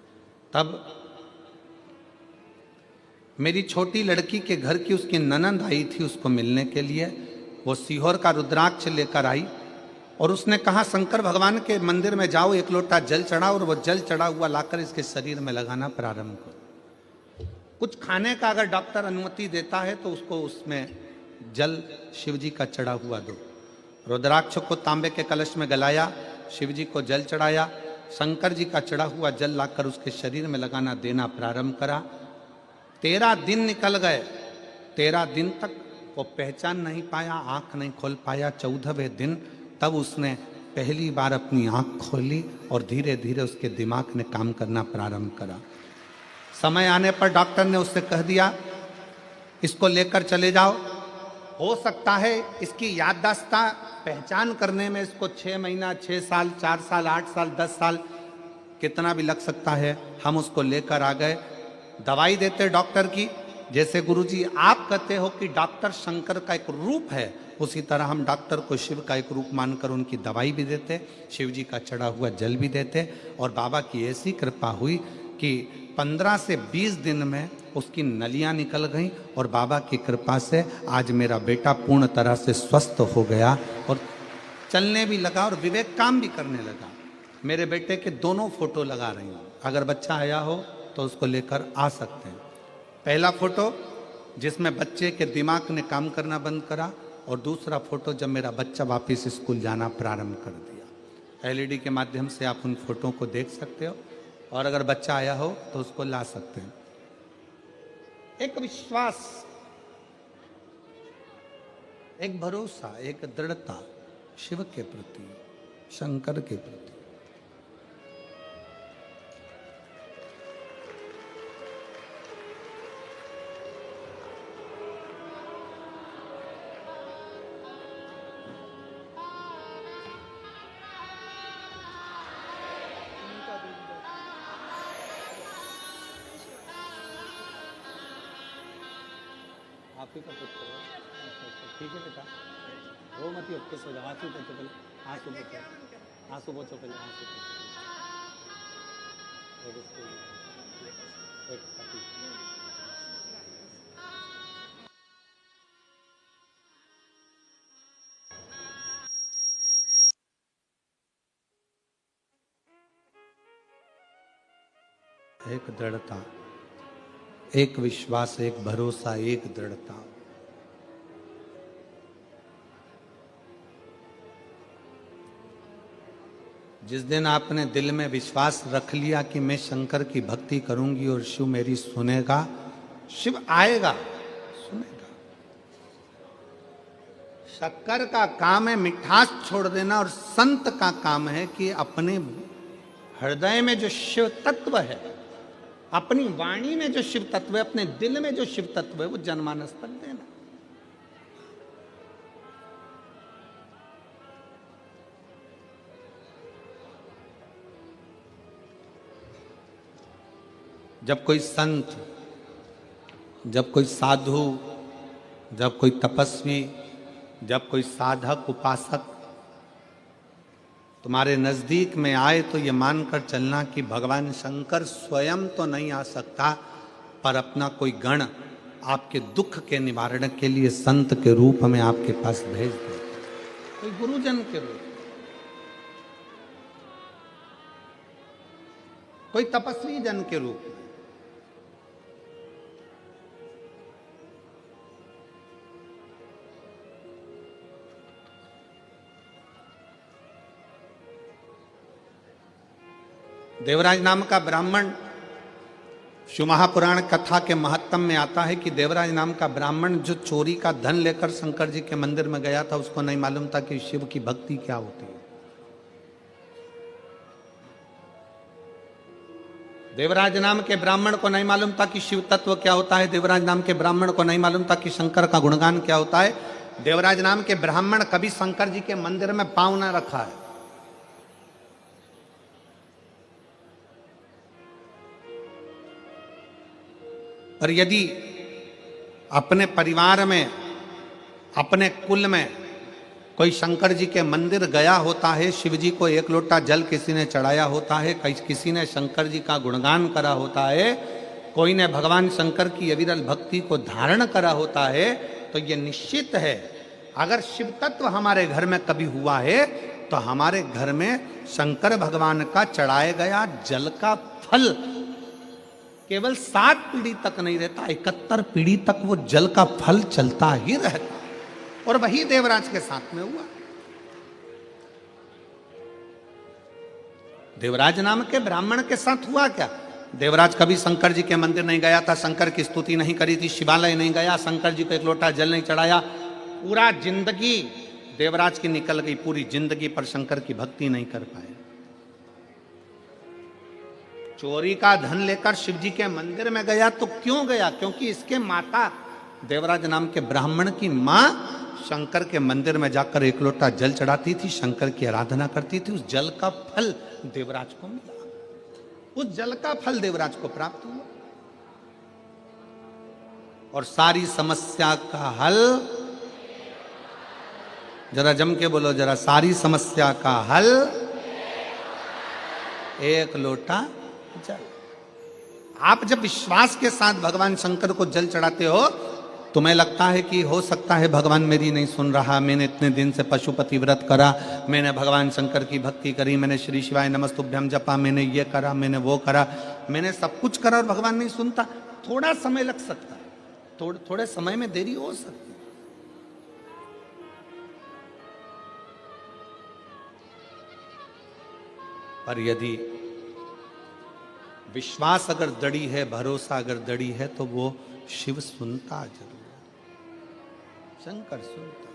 तब मेरी छोटी लड़की के घर की उसकी ननंद आई थी उसको मिलने के लिए। वो सीहोर का रुद्राक्ष लेकर आई और उसने कहा शंकर भगवान के मंदिर में जाओ, 1 लोटा जल चढ़ाओ और वो जल चढ़ा हुआ लाकर इसके शरीर में लगाना प्रारंभ करो। कुछ खाने का अगर डॉक्टर अनुमति देता है तो उसको उसमें जल शिव जी का चढ़ा हुआ दो। रुद्राक्ष को तांबे के कलश में गलाया, शिव जी को जल चढ़ाया, शंकर जी का चढ़ा हुआ जल लाकर उसके शरीर में लगाना देना प्रारंभ करा। 13 दिन निकल गए। 13 दिन तक वो पहचान नहीं पाया, आंख नहीं खोल पाया। 14वें दिन तब उसने पहली बार अपनी आंख खोली और धीरे धीरे उसके दिमाग ने काम करना प्रारंभ करा। समय आने पर डॉक्टर ने उससे कह दिया इसको लेकर चले जाओ। हो सकता है इसकी याददाश्त पहचान करने में इसको 6 महीना, 6 साल, 4 साल, 8 साल, 10 साल कितना भी लग सकता है। हम उसको लेकर आ गए। दवाई देते डॉक्टर की, जैसे गुरुजी आप कहते हो कि डॉक्टर शंकर का एक रूप है, उसी तरह हम डॉक्टर को शिव का एक रूप मानकर उनकी दवाई भी देते, शिव जी का चढ़ा हुआ जल भी देते। और बाबा की ऐसी कृपा हुई कि 15 से 20 दिन में उसकी नलियां निकल गईं और बाबा की कृपा से आज मेरा बेटा पूर्ण तरह से स्वस्थ हो गया और चलने भी लगा और विवेक काम भी करने लगा। मेरे बेटे के दोनों फोटो लगा रही हूँ, अगर बच्चा आया हो तो उसको लेकर आ सकते हैं। पहला फोटो जिसमें बच्चे के दिमाग ने काम करना बंद करा और दूसरा फोटो जब मेरा बच्चा वापस स्कूल जाना प्रारंभ कर दिया। एलईडी के माध्यम से आप उन फोटो को देख सकते हो और अगर बच्चा आया हो तो उसको ला सकते हैं। एक विश्वास, एक भरोसा, एक दृढ़ता शिव के प्रति, शंकर के प्रति। आप ही का पुत्र है, ठीक है बेटा, रो मत ही, खुश हो जाओ। आंसू पोछो पहले, आंसू पोछो, आंसू पोछो पहले, आंसू पोछो। एक दृढ़ता, एक विश्वास, एक भरोसा, एक दृढ़ता। जिस दिन आपने दिल में विश्वास रख लिया कि मैं शंकर की भक्ति करूंगी और शिव मेरी सुनेगा, शिव आएगा, सुनेगा। शक्कर का काम है मिठास छोड़ देना, और संत का काम है कि अपने हृदय में जो शिव तत्व है, अपनी वाणी में जो शिव तत्व है, अपने दिल में जो शिव तत्व है, वो जनमानस तक देना। जब कोई संत, जब कोई साधु, जब कोई तपस्वी, जब कोई साधक उपासक तुम्हारे नजदीक में आए, तो ये मानकर चलना कि भगवान शंकर स्वयं तो नहीं आ सकता, पर अपना कोई गण आपके दुख के निवारण के लिए संत के रूप में आपके पास भेज दे, कोई गुरुजन के रूप, कोई तपस्वी जन के रूप में। देवराज नाम का ब्राह्मण, शिव महापुराण कथा के महत्तम में आता है कि देवराज नाम का ब्राह्मण जो चोरी का धन लेकर शंकर जी के मंदिर में गया था, उसको नहीं मालूम था कि शिव की भक्ति क्या होती है। देवराज नाम के ब्राह्मण को नहीं मालूम था कि शिव तत्व क्या होता है। देवराज नाम के ब्राह्मण को नहीं मालूम था कि शंकर का गुणगान क्या होता है। देवराज नाम के ब्राह्मण कभी शंकर जी के मंदिर में पांव न रखा है। पर यदि अपने परिवार में, अपने कुल में कोई शंकर जी के मंदिर गया होता है, शिव जी को एक लोटा जल किसी ने चढ़ाया होता है, किसी ने शंकर जी का गुणगान करा होता है, कोई ने भगवान शंकर की अविरल भक्ति को धारण करा होता है, तो ये निश्चित है अगर शिव तत्व हमारे घर में कभी हुआ है, तो हमारे घर में शंकर भगवान का चढ़ाया गया जल का फल केवल 7 पीढ़ी तक नहीं रहता, 71 पीढ़ी तक वो जल का फल चलता ही रहता। और वही देवराज के साथ में हुआ। देवराज नाम के ब्राह्मण के साथ हुआ क्या? देवराज कभी शंकर जी के मंदिर नहीं गया था, शंकर की स्तुति नहीं करी थी, शिवालय नहीं गया, शंकर जी को एक लोटा जल नहीं चढ़ाया। पूरा जिंदगी देवराज की निकल गई, पूरी जिंदगी पर शंकर की भक्ति नहीं कर पाए। चोरी का धन लेकर शिव जी के मंदिर में गया तो क्यों गया? क्योंकि इसके माता, देवराज नाम के ब्राह्मण की मां शंकर के मंदिर में जाकर एक लोटा जल चढ़ाती थी, शंकर की आराधना करती थी। उस जल का फल देवराज को मिला, उस जल का फल देवराज को प्राप्त हुआ। और सारी समस्या का हल, जरा जम के बोलो जरा, सारी समस्या का हल एक लोटा जल। आप जब विश्वास के साथ भगवान शंकर को जल चढ़ाते हो, तुम्हें लगता है कि हो सकता है भगवान मेरी नहीं सुन रहा, मैंने इतने दिन से पशुपति व्रत करा, मैंने भगवान शंकर की भक्ति करी, मैंने श्री शिवाय नमस्तुभ्यम जपा, मैंने ये करा, मैंने वो करा, मैंने सब कुछ करा और भगवान नहीं सुनता। थोड़ा समय लग सकता है, थोड़े समय में देरी हो सकती है। पर यदि विश्वास अगर दड़ी है, भरोसा अगर दड़ी है, तो वो शिव सुनता जरूर, शंकर सुनता।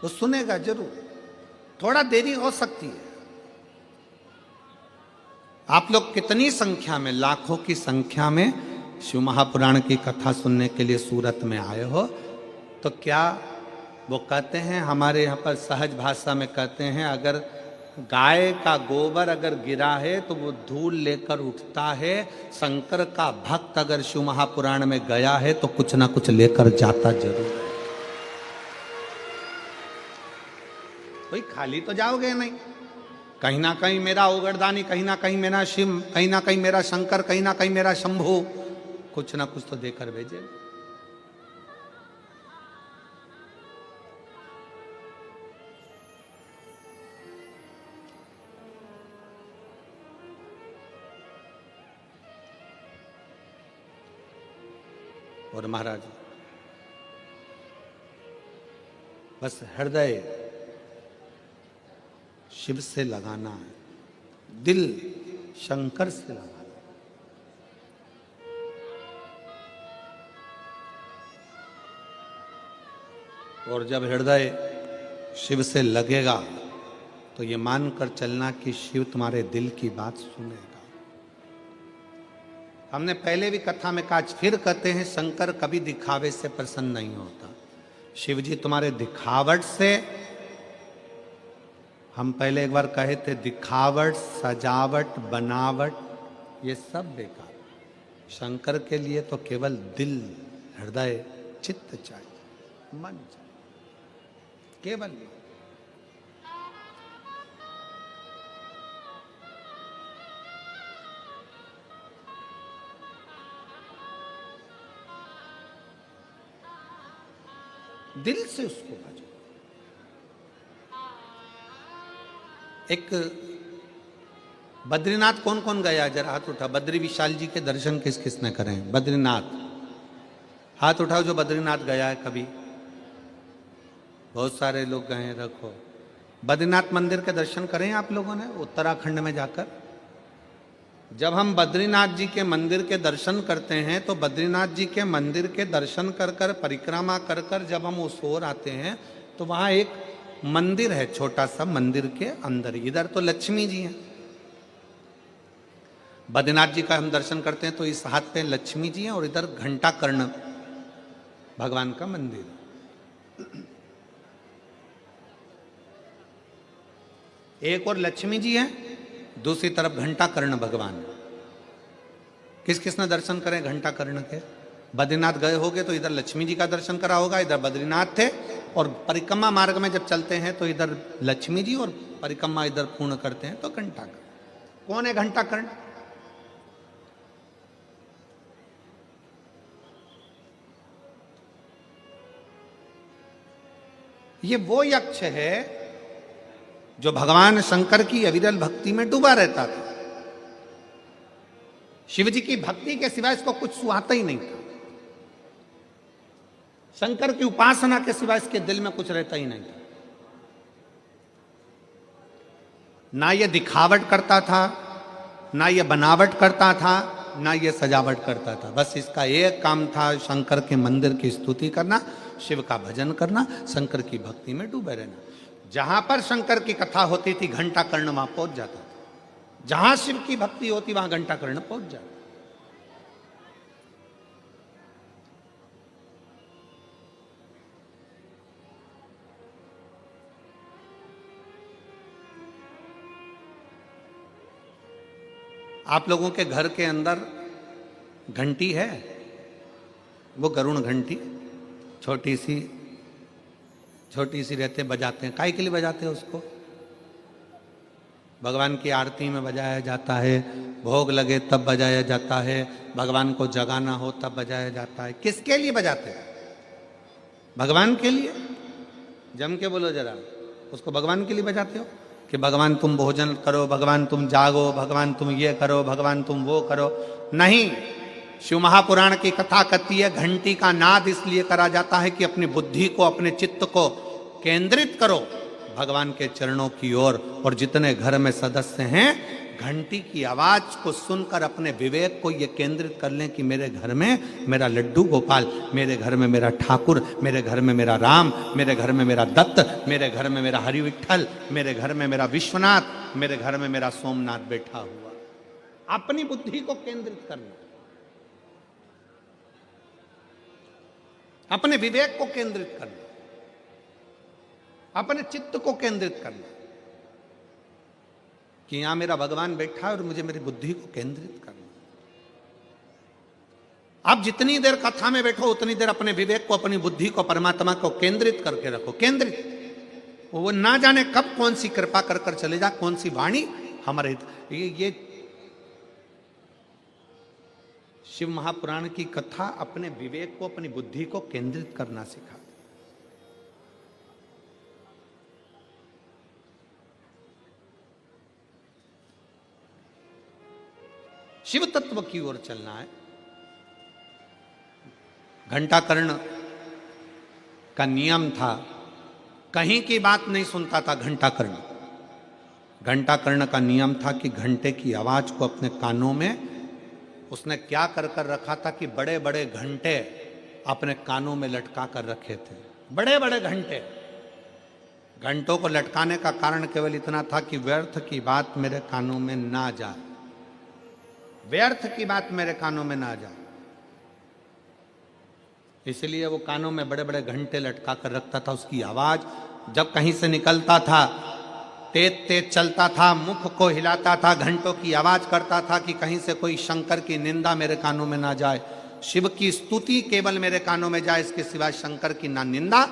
वो सुनेगा जरूर, थोड़ा देरी हो सकती है। आप लोग कितनी संख्या में, लाखों की संख्या में शिव महापुराण की कथा सुनने के लिए सूरत में आए हो, तो क्या वो कहते हैं, हमारे यहाँ पर सहज भाषा में कहते हैं, अगर गाय का गोबर अगर गिरा है तो वो धूल लेकर उठता है। शंकर का भक्त अगर शिव महापुराण में गया है तो कुछ ना कुछ लेकर जाता जरूर है। कोई खाली तो जाओगे नहीं, कहीं ना कहीं मेरा ओगरदानी, कहीं ना कहीं मेरा शिव, कहीं ना कहीं मेरा शंकर, कहीं ना कहीं मेरा शंभू, कुछ ना कुछ तो देकर भेजे। और महाराज बस हृदय शिव से लगाना है, दिल शंकर से लगाना। और जब हृदय शिव से लगेगा तो ये मानकर चलना कि शिव तुम्हारे दिल की बात सुनेगा। हमने पहले भी कथा में कहा, फिर कहते हैं, शंकर कभी दिखावे से प्रसन्न नहीं होता। शिव जी तुम्हारे दिखावट से, हम पहले एक बार कहे थे, दिखावट, सजावट, बनावट ये सब बेकार। शंकर के लिए तो केवल दिल, हृदय, चित्त चाहिए, मन चाहिए, केवल ये। दिल से उसको भजो। एक बद्रीनाथ कौन कौन गया, जरा हाथ उठा। बद्री विशाल जी के दर्शन किस किसने करें? बद्रीनाथ, हाथ उठाओ जो बद्रीनाथ गया है कभी। बहुत सारे लोग गए हैं, रखो। बद्रीनाथ मंदिर के दर्शन करें आप लोगों ने उत्तराखंड में जाकर? जब हम बद्रीनाथ जी के मंदिर के दर्शन करते हैं तो बद्रीनाथ जी के मंदिर के दर्शन कर कर, परिक्रमा कर कर जब हम उस ओर आते हैं तो वहाँ एक मंदिर है, छोटा सा। मंदिर के अंदर इधर तो लक्ष्मी जी हैं, बद्रीनाथ जी का हम दर्शन करते हैं तो इस हाथ पे लक्ष्मी जी हैं और इधर घंटा कर्ण भगवान का मंदिर। एक और लक्ष्मी जी है, दूसरी तरफ घंटा कर्ण भगवान। किस किसने दर्शन करें घंटा कर्ण के? बद्रीनाथ गए होगे तो इधर लक्ष्मी जी का दर्शन करा होगा, इधर बद्रीनाथ थे। और परिक्रमा मार्ग में जब चलते हैं तो इधर लक्ष्मी जी और परिक्रमा इधर पूर्ण करते हैं तो घंटा कर्ण। कौन है घंटा कर्ण? ये वो यक्ष है जो भगवान शंकर की अविरल भक्ति में डूबा रहता था। शिव जी की भक्ति के सिवाय इसको कुछ सुहाता ही नहीं था। शंकर की उपासना के सिवाय इसके दिल में कुछ रहता ही नहीं था। ना ये दिखावट करता था, ना ये बनावट करता था, ना ये सजावट करता था। बस इसका एक काम था, शंकर के मंदिर की स्तुति करना, शिव का भजन करना, शंकर की भक्ति में डूबे रहना। जहां पर शंकर की कथा होती थी घंटा कर्ण वहां पहुंच जाता था। जहां शिव की भक्ति होती वहां घंटा कर्ण पहुंच जाता। आप लोगों के घर के अंदर घंटी है, वो गरुण घंटी, छोटी सी रहते, बजाते हैं। काहे के लिए बजाते हैं उसको? भगवान की आरती में बजाया जाता है, भोग लगे तब बजाया जाता है, भगवान को जगाना हो तब बजाया जाता है। किसके लिए बजाते हैं? भगवान के लिए। जम के बोलो जरा, उसको भगवान के लिए बजाते हो कि भगवान तुम भोजन करो, भगवान तुम जागो, भगवान तुम ये करो, भगवान तुम वो करो? नहीं, शिव महापुराण की कथा कहती है घंटी का नाद इसलिए करा जाता है कि अपनी बुद्धि को, अपने चित्त को केंद्रित करो भगवान के चरणों की ओर। और जितने घर में सदस्य हैं घंटी की आवाज को सुनकर अपने विवेक को ये केंद्रित कर लें कि मेरे घर में मेरा लड्डू गोपाल, मेरे घर में मेरा ठाकुर, मेरे घर में मेरा राम, मेरे घर में मेरा दत्त, मेरे घर में मेरा हरि विठल, मेरे घर में मेरा विश्वनाथ, मेरे घर में मेरा सोमनाथ बैठा हुआ। अपनी बुद्धि को केंद्रित करना, अपने विवेक को केंद्रित करना, अपने चित्त को केंद्रित करना कि यहां मेरा भगवान बैठा है और मुझे मेरी बुद्धि को केंद्रित करना। आप जितनी देर कथा में बैठो उतनी देर अपने विवेक को, अपनी बुद्धि को, परमात्मा को केंद्रित करके रखो। केंद्रित, वो ना जाने कब कौन सी कृपा कर कर चले जा, कौन सी वाणी हमारे हित। ये शिव महापुराण की कथा अपने विवेक को, अपनी बुद्धि को केंद्रित करना सिखा। शिव तत्व की ओर चलना है। घंटाकर्ण का नियम था, कहीं की बात नहीं सुनता था घंटाकर्ण। घंटाकर्ण का नियम था कि घंटे की आवाज को अपने कानों में उसने क्या कर कर रखा था कि बड़े बड़े घंटे अपने कानों में लटका कर रखे थे। बड़े बड़े घंटे, घंटों को लटकाने का कारण केवल इतना था कि व्यर्थ की बात मेरे कानों में ना जाए, व्यर्थ की बात मेरे कानों में ना जाए। इसलिए वो कानों में बड़े बड़े घंटे लटका कर रखता था। उसकी आवाज जब कहीं से निकलता था तेज तेज चलता था, मुख को हिलाता था, घंटों की आवाज करता था कि कहीं से कोई शंकर की निंदा मेरे कानों में ना जाए, शिव की स्तुति केवल मेरे कानों में जाए, इसके सिवाय शंकर की ना निंदा,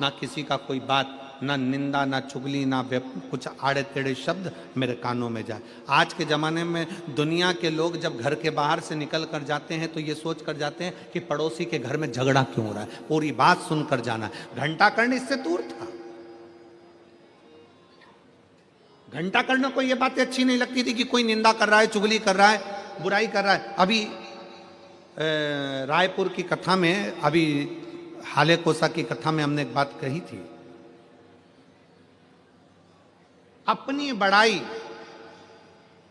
ना किसी का कोई बात, ना निंदा, ना चुगली, ना कुछ आड़े टेढ़े शब्द मेरे कानों में जाए। आज के ज़माने में दुनिया के लोग जब घर के बाहर से निकल कर जाते हैं तो ये सोच कर जाते हैं कि पड़ोसी के घर में झगड़ा क्यों हो रहा है, पूरी बात सुनकर जाना है। घंटाकर्ण इससे दूर था। घंटाकर्ण को ये बातें अच्छी नहीं लगती थी कि कोई निंदा कर रहा है, चुगली कर रहा है, बुराई कर रहा है। अभी रायपुर की कथा में, अभी हाले कोसा की कथा में हमने एक बात कही थी, अपनी बड़ाई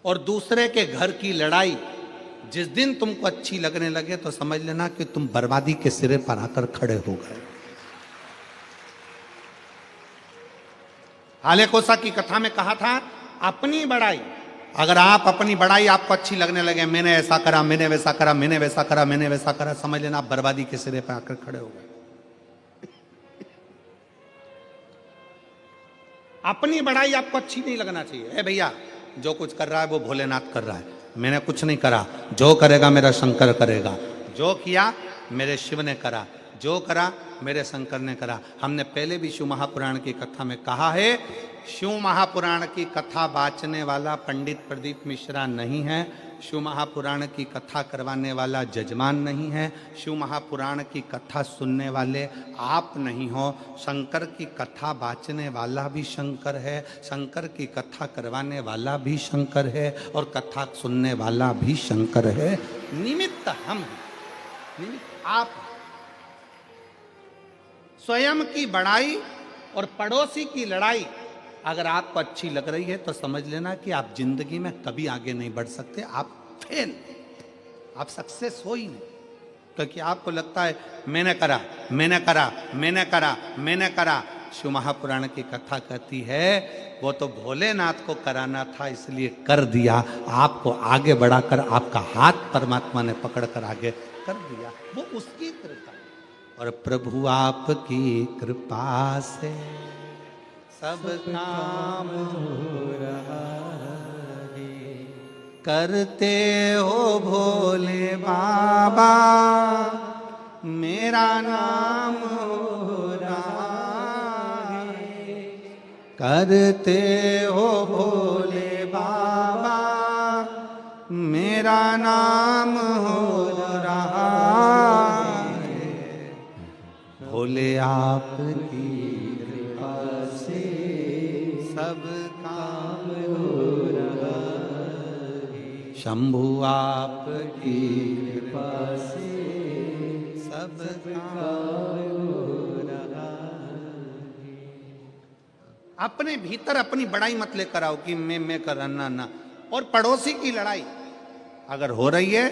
और दूसरे के घर की लड़ाई जिस दिन तुमको अच्छी लगने लगे तो समझ लेना कि तुम बर्बादी के सिरे पर आकर खड़े हो गए। हाले कोसा की कथा में कहा था अपनी बड़ाई, अगर आप अपनी बड़ाई आपको अच्छी लगने लगे, मैंने ऐसा करा, मैंने वैसा करा, मैंने वैसा करा, मैंने वैसा करा, समझ लेना आप बर्बादी के सिरे पर आकर खड़े हो गए। अपनी बड़ाई आपको अच्छी नहीं लगना चाहिए। ए भैया, जो कुछ कर रहा है वो भोलेनाथ कर रहा है, मैंने कुछ नहीं करा, जो करेगा मेरा शंकर करेगा, जो किया मेरे शिव ने करा, जो करा मेरे शंकर ने करा। हमने पहले भी शिव महापुराण की कथा में कहा है, शिव महापुराण की कथा वाचने वाला पंडित प्रदीप मिश्रा नहीं है, शिव महापुराण की कथा करवाने वाला जजमान नहीं है, शिव महापुराण की कथा सुनने वाले आप नहीं हो। शंकर की कथा वाचने वाला भी शंकर है, शंकर की कथा करवाने वाला भी शंकर है, और कथा सुनने वाला भी शंकर है। निमित्त हम हैं, निमित्त आप। स्वयं की बड़ाई और पड़ोसी की लड़ाई अगर आपको अच्छी लग रही है तो समझ लेना कि आप जिंदगी में कभी आगे नहीं बढ़ सकते, आप फेल, आप सक्सेस हो ही नहीं। क्योंकि आपको लगता है मैंने करा, मैंने करा, मैंने करा, मैंने करा। शिव महापुराण की कथा कहती है वो तो भोलेनाथ को कराना था इसलिए कर दिया, आपको आगे बढ़ाकर आपका हाथ परमात्मा ने पकड़कर आगे कर दिया, वो उसकी कृपा। और प्रभु आपकी कृपा से सब काम हो रहा है, करते हो भोले बाबा मेरा नाम हो रहा है, करते हो भोले बाबा मेरा नाम हो रहा है, भोले आपकी सब काम हो रहा है। शंभु आपकी कृपा से सब अपने भीतर अपनी बड़ाई मत लेकर आओ कि मैं करना ना। और पड़ोसी की लड़ाई अगर हो रही है,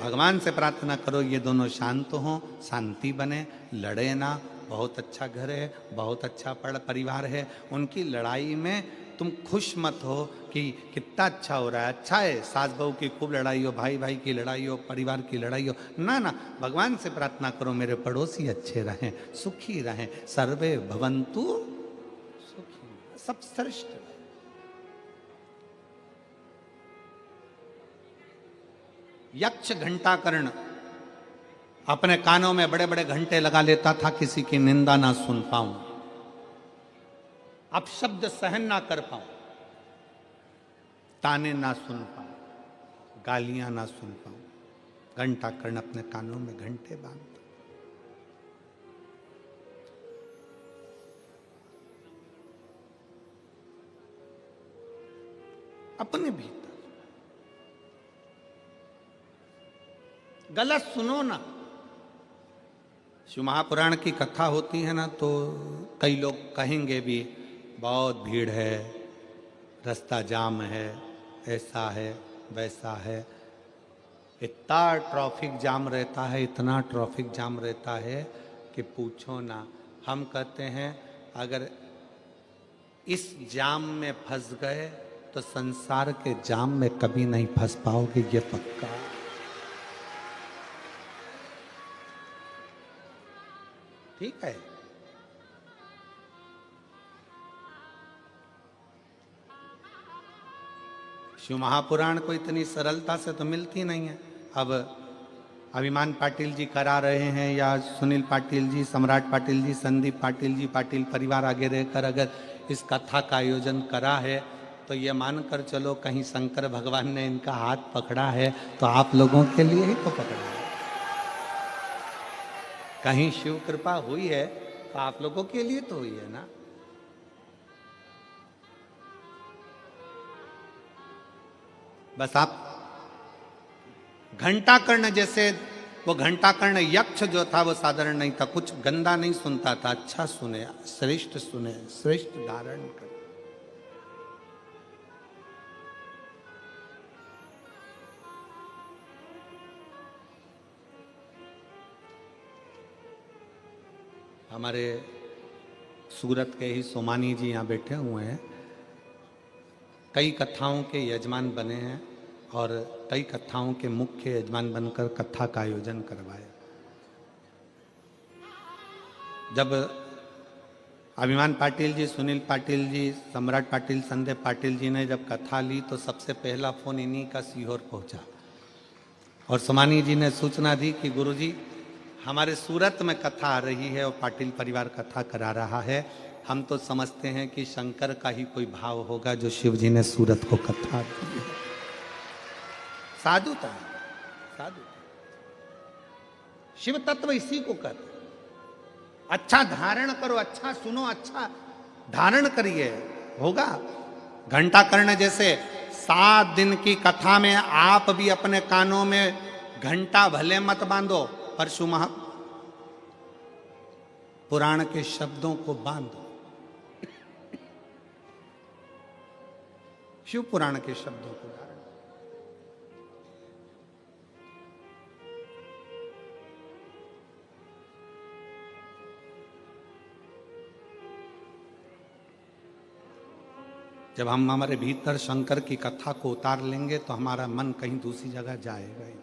भगवान से प्रार्थना करो ये दोनों शांत हों, शांति बने, लड़े ना। बहुत अच्छा घर है, बहुत अच्छा परिवार है, उनकी लड़ाई में तुम खुश मत हो कि कितना अच्छा हो रहा है। अच्छा है सास बहू की खूब लड़ाई हो, भाई भाई की लड़ाई हो, परिवार की लड़ाई हो, ना ना। भगवान से प्रार्थना करो मेरे पड़ोसी अच्छे रहें, सुखी रहें, सर्वे भवन्तु सुखी, सब श्रेष्ठ। यक्ष घंटाकर्ण अपने कानों में बड़े बड़े घंटे लगा लेता था, किसी की निंदा ना सुन पाऊं, अपशब्द सहन ना कर पाऊं, ताने ना सुन पाऊं, गालियां ना सुन पाऊं। घंटाकर्ण अपने कानों में घंटे बांधता। अपने भीतर गलत सुनो ना। शिव महापुराण की कथा होती है ना, तो कई लोग कहेंगे भी बहुत भीड़ है, रास्ता जाम है, ऐसा है वैसा है। इतना ट्रैफिक जाम रहता है, इतना ट्रैफिक जाम रहता है कि पूछो ना। हम कहते हैं अगर इस जाम में फंस गए तो संसार के जाम में कभी नहीं फंस पाओगे, ये पक्का। ठीक है। शिव महापुराण को इतनी सरलता से तो मिलती नहीं है। अब अभिमान पाटिल जी करा रहे हैं, या सुनील पाटिल जी, सम्राट पाटिल जी, संदीप पाटिल जी, पाटिल परिवार आगे रहकर अगर इस कथा का आयोजन करा है, तो ये मानकर चलो कहीं शंकर भगवान ने इनका हाथ पकड़ा है तो आप लोगों के लिए ही तो पकड़ा है। कहीं शिव कृपा हुई है तो आप लोगों के लिए तो हुई है ना। बस आप घंटाकर्ण जैसे, वो घंटाकर्ण यक्ष जो था वो साधारण नहीं था, कुछ गंदा नहीं सुनता था, अच्छा सुने, श्रेष्ठ सुने, श्रेष्ठ धारण कर। हमारे सूरत के ही सोमानी जी यहाँ बैठे हुए हैं, कई कथाओं के यजमान बने हैं और कई कथाओं के मुख्य यजमान बनकर कथा का आयोजन करवाया। जब अभिमान पाटिल जी, सुनील पाटिल जी, सम्राट पाटिल, संदीप पाटिल जी ने जब कथा ली तो सबसे पहला फोन इन्हीं का सीहोर पहुंचा और सोमानी जी ने सूचना दी कि गुरुजी हमारे सूरत में कथा आ रही है और पाटिल परिवार कथा करा रहा है। हम तो समझते हैं कि शंकर का ही कोई भाव होगा जो शिव जी ने सूरत को कथा दी। साधुता, साधु शिव तत्व इसी को कहते। अच्छा धारण करो, अच्छा सुनो, अच्छा धारण करिए, होगा। घंटाकर्ण जैसे 7 दिन की कथा में आप भी अपने कानों में घंटा भले मत बांधो, पर शिव पुराण के शब्दों को बांधो। शिव पुराण के शब्दों को धारण। जब हम हमारे भीतर शंकर की कथा को उतार लेंगे तो हमारा मन कहीं दूसरी जगह जाएगा ही।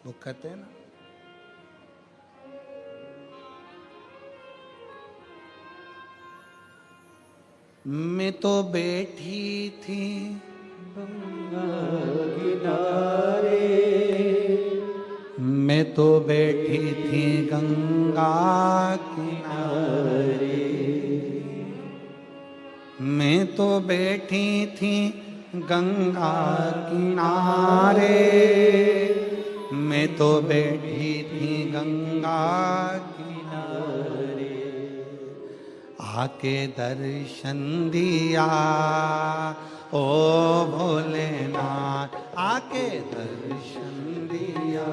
वो कहते हैं ना, मैं तो बैठी थी गंगा किनारे, मैं तो बैठी थी गंगा किनारे, मैं तो बैठी थी गंगा किनारे, मैं तो बैठी थी गंगा किनारे। आके दर्शन दिया ओ भोलेनाथ, आके दर्शन दिया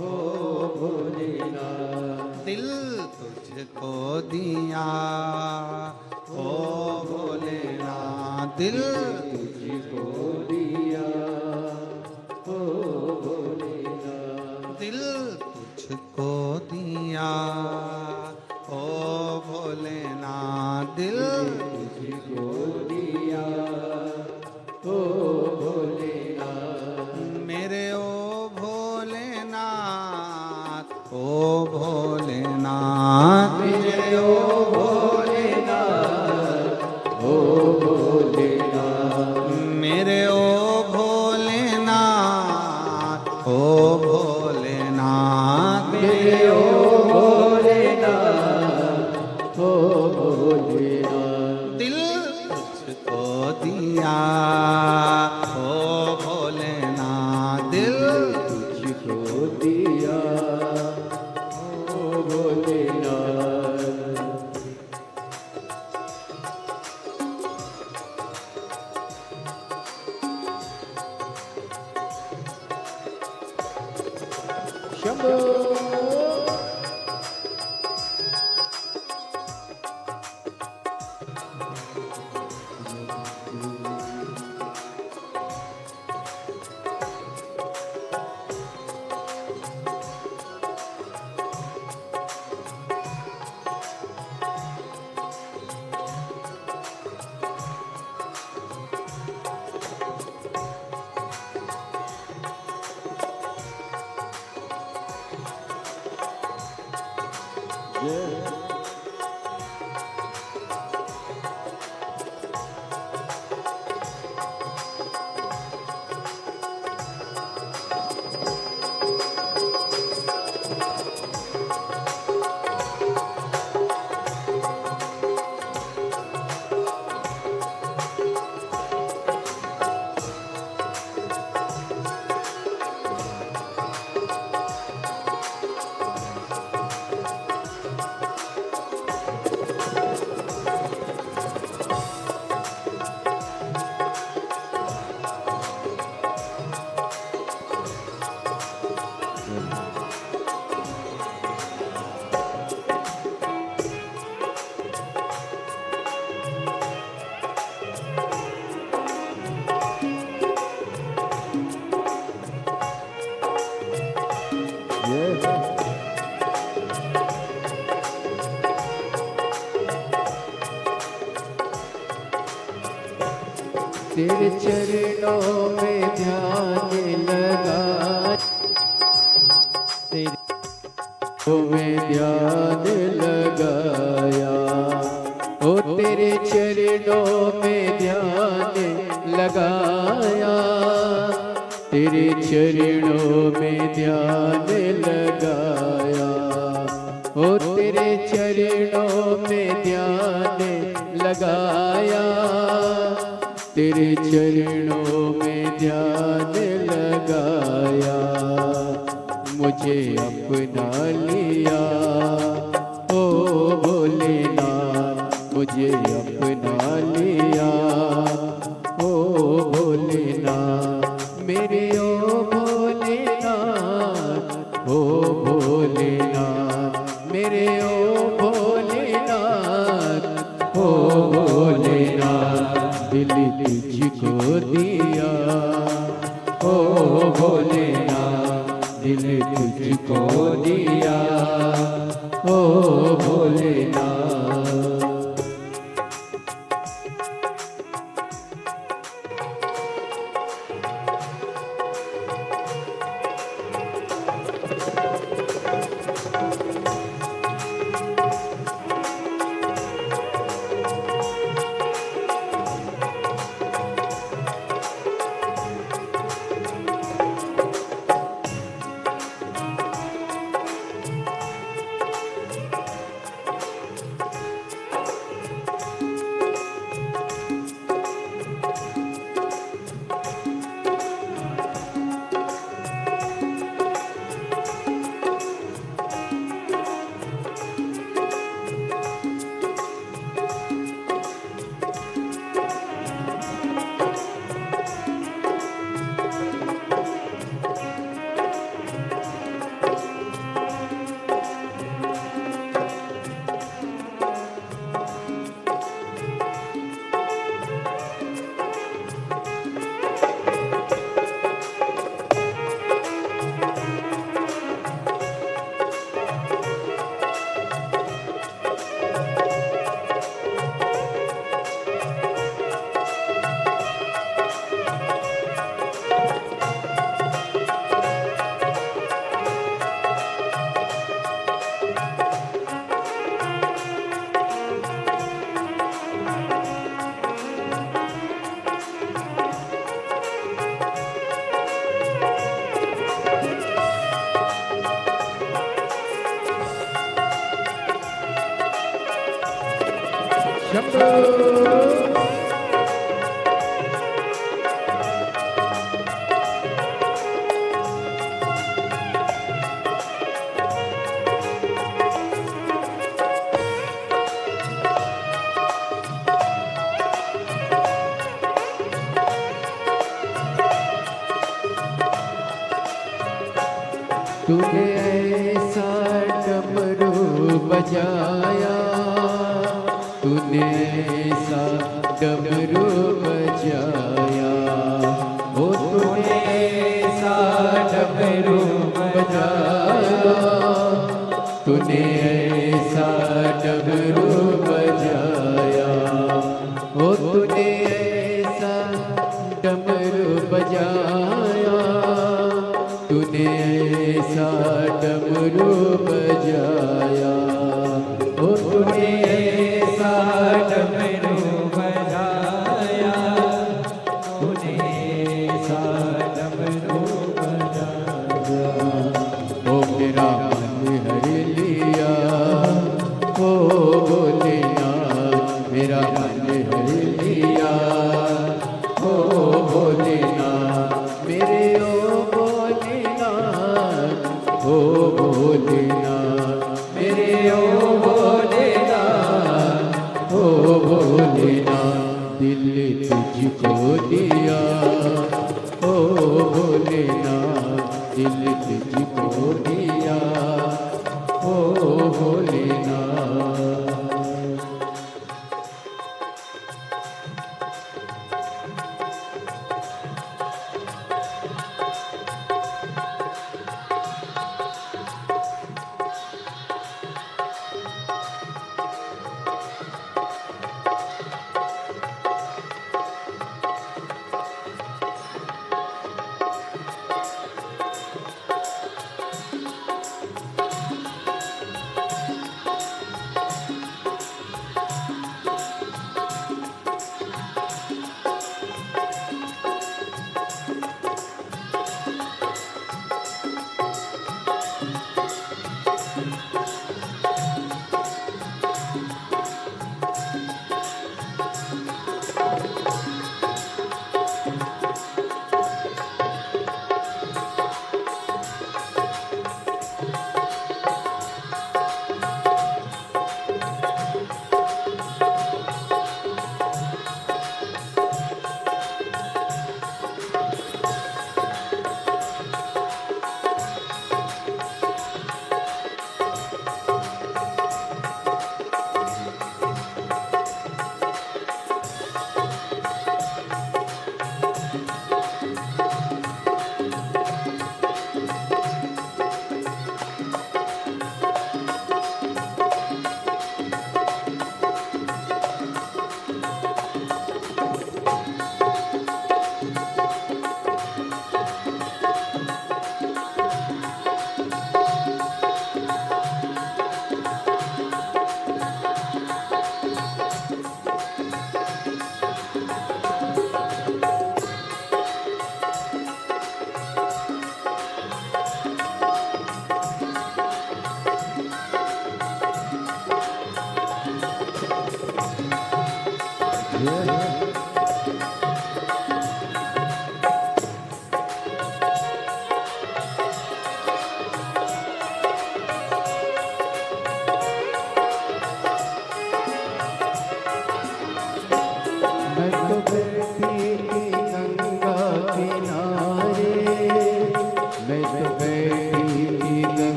ओ भोलेनाथ, दिल तुझको दिया ओ भोलेनाथ, दिल तुझको दिया ओ भोलेनाथ, दिल तुझको दिया ओ भोलेनाथ, दिल तुझको दिया ओ भोलेनाथ, मेरे ओ भोलेनाथ, ओ भोलेनाथ, मेरे ओ भोलेनाथ, ओ भोलेनाथ, मेरे ओ भोलेनाथ, ओ भोलेनाथ, मेरे ओ भोलेनाथ, ओ भोलेनाथ, दिल तुझको दिया ओ भोलेनाथ, दिल तुझको दिया ओ भोलेनाथ। शंभो तेरे चरणों में ध्यान लगा, तेरे में ध्यान लगाया, ओ तेरे चरणों में ध्यान लगाया, तेरे चरणों में ध्यान लगाया, ओ तेरे चरणों में ध्यान लगाया, तेरे चरणों में ध्यान लगाया, मुझे अपना लिया ओ भोलेनाथ, मुझे अपना लिया ओ भोलेनाथ, मेरे ओ भोलेनाथ, ओ भोलेनाथ, मेरे ओ भोलेनाथ, ओ भोलेनाथ, दिल तुझको दिया ओ भोलेनाथ, दिल तुझको दिया ओ भोलेनाथ। शंभो तूने ऐसा डमरू बजाया, तूने ऐसा डमरू बजाया, ओ तूने ऐसा डमरू बजाया, तूने ऐसा डमरू बजाया, ओ तूने ऐसा डमरू बजाया, तूने ऐसा डमरू बजाया, ओ तूने ऐसा डमरू बजाया, तूने ऐसा डमरू बजाया, ओ मेरा मन हर लिया, ओ भोलेनाथ मेरा मन हर लिया, ओ भोलेनाथ मेरे ओ भोलेनाथ मेरे ओ भोलेनाथ, ओ भोलेनाथ दिल तुझको दिया, ओ भोलेनाथ दिल तुझको दिया, ओ भोलेनाथ।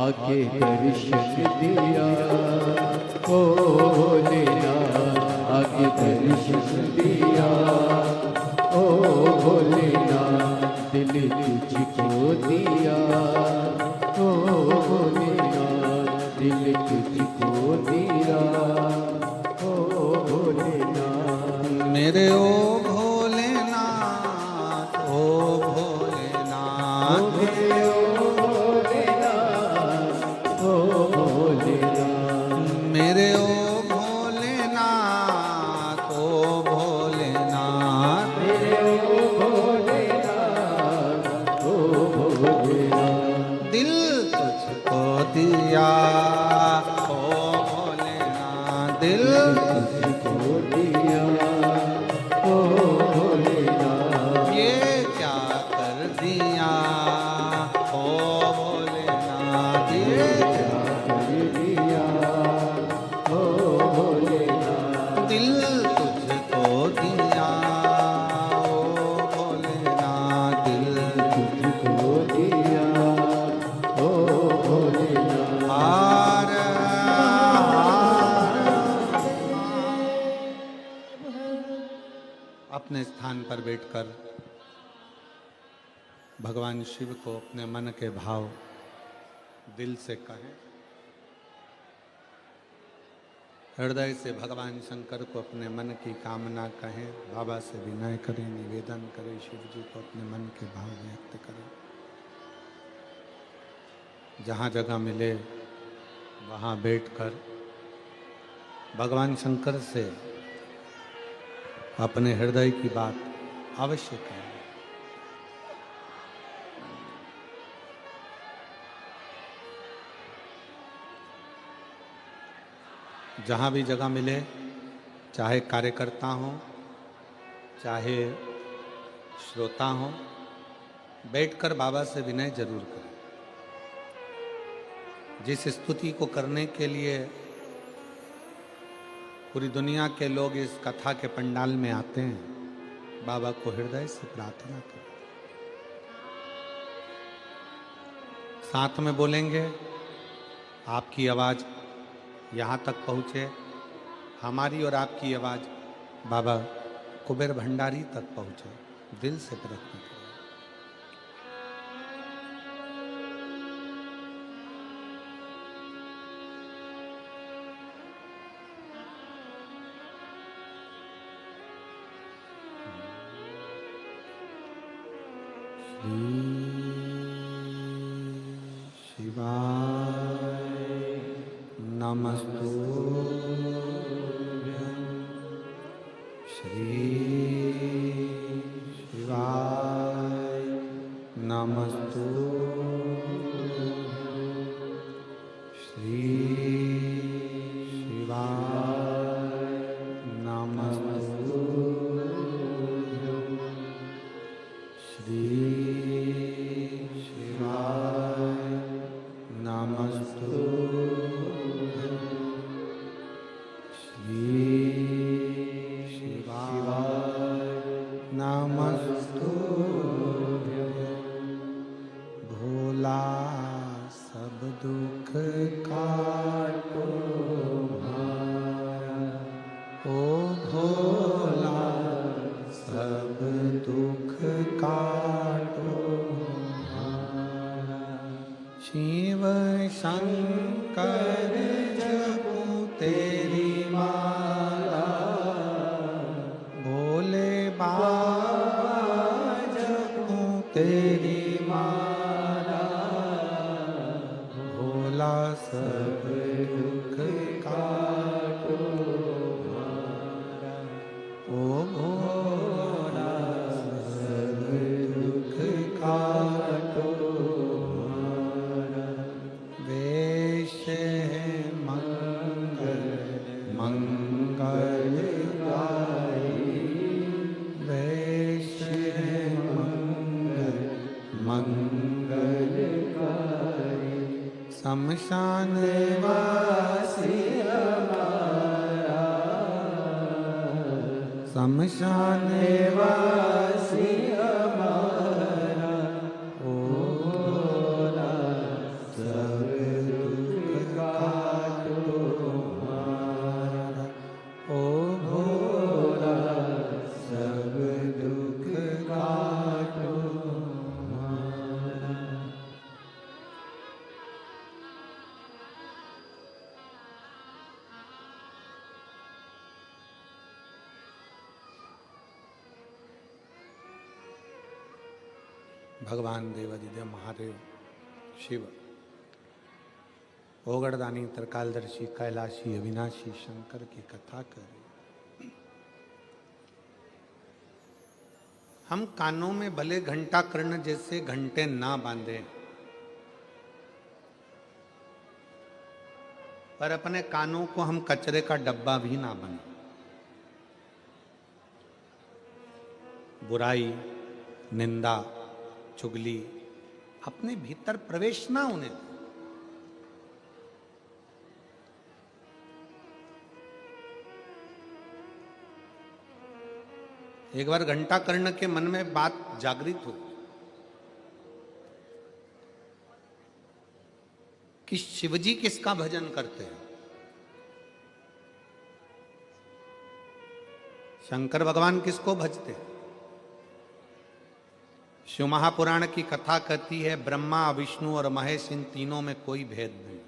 आके दर्शन दिया ओ भोलेनाथ, आके दर्शन दिया ओ भोलेनाथ, दिल तुझको दिया ओ भोलेनाथ दिल तुझको दिया ओ भोलेनाथ मेरे ओ भोलेनाथ ओ भोलेनाथ मेरे ओ भोलेनाथ ओ भोलेनाथ मेरे ओ भोलेनाथ ओ भोलेनाथ मेरे ओ भोलेनाथ ओ भोलेनाथ दिल तुझको दिया ओ भोलेनाथ दिल तुझको दिया ओ भोलेनाथ ये क्या कर दिया ओ भोलेनाथ ये क्या कर दिया ओ भोलेनाथ दिल तुझको दिया ओ भोलेनाथ दिल तुझको दिया ओ भोलेनाथ हार अपने स्थान पर बैठकर भगवान शिव को अपने मन के भाव दिल से कहें। हृदय से भगवान शंकर को अपने मन की कामना कहें। बाबा से विनय करें, निवेदन करें, शिव जी को अपने मन के भाव व्यक्त करें। जहाँ जगह मिले वहाँ बैठकर भगवान शंकर से अपने हृदय की बात अवश्य करें। जहाँ भी जगह मिले, चाहे कार्यकर्ता हो चाहे श्रोता हो, बैठकर बाबा से विनय जरूर करें। जिस स्तुति को करने के लिए पूरी दुनिया के लोग इस कथा के पंडाल में आते हैं, बाबा को हृदय से प्रार्थना करें। साथ में बोलेंगे, आपकी आवाज़ यहाँ तक पहुँचे, हमारी और आपकी आवाज़ बाबा कुबेर भंडारी तक पहुँचे। दिल से प्रयत्न करें। शिवाय नमस्तुभ्यं श्री शिवाय नमस्तुभ्यं श्री शिवाय नमस्तुभ्यं श्री शिवाय नमस्तुभ्यं श्री शिवाय नमस्तुभ्यं भोला सब दुख काटो हमारा ओ भोला सब दुख काटो हमारा शिव शंकर जपो तेरी माला भोले बाबा जपो तेरी माला भोला सब दुख काटो हमारा ओ भोला सब दुख काटो हमारा वेश है मंगल मंगलदायी वेश है मंगल मंगलकारी शमशान वासी हमारा शमशान वासी हमारा ओ भोला सब दुख काटो हमारा ओ भोला सब दुख काटो हमारा भगवान देवादिदेव महादेव शिव ओगड़दानी त्रिकालदर्शी कैलाशी अविनाशी शंकर की कथा करें। हम कानों में भले घंटा कर्ण जैसे घंटे ना बांधे, पर अपने कानों को हम कचरे का डब्बा भी ना बने। बुराई, निंदा, चुगली अपने भीतर प्रवेश ना होने दें। एक बार घंटा कर्ण के मन में बात जागृत हुई कि शिवजी किसका भजन करते हैं। शंकर भगवान किसको भजते हैं? शिव महापुराण की कथा कहती है ब्रह्मा, विष्णु और महेश इन तीनों में कोई भेद नहीं।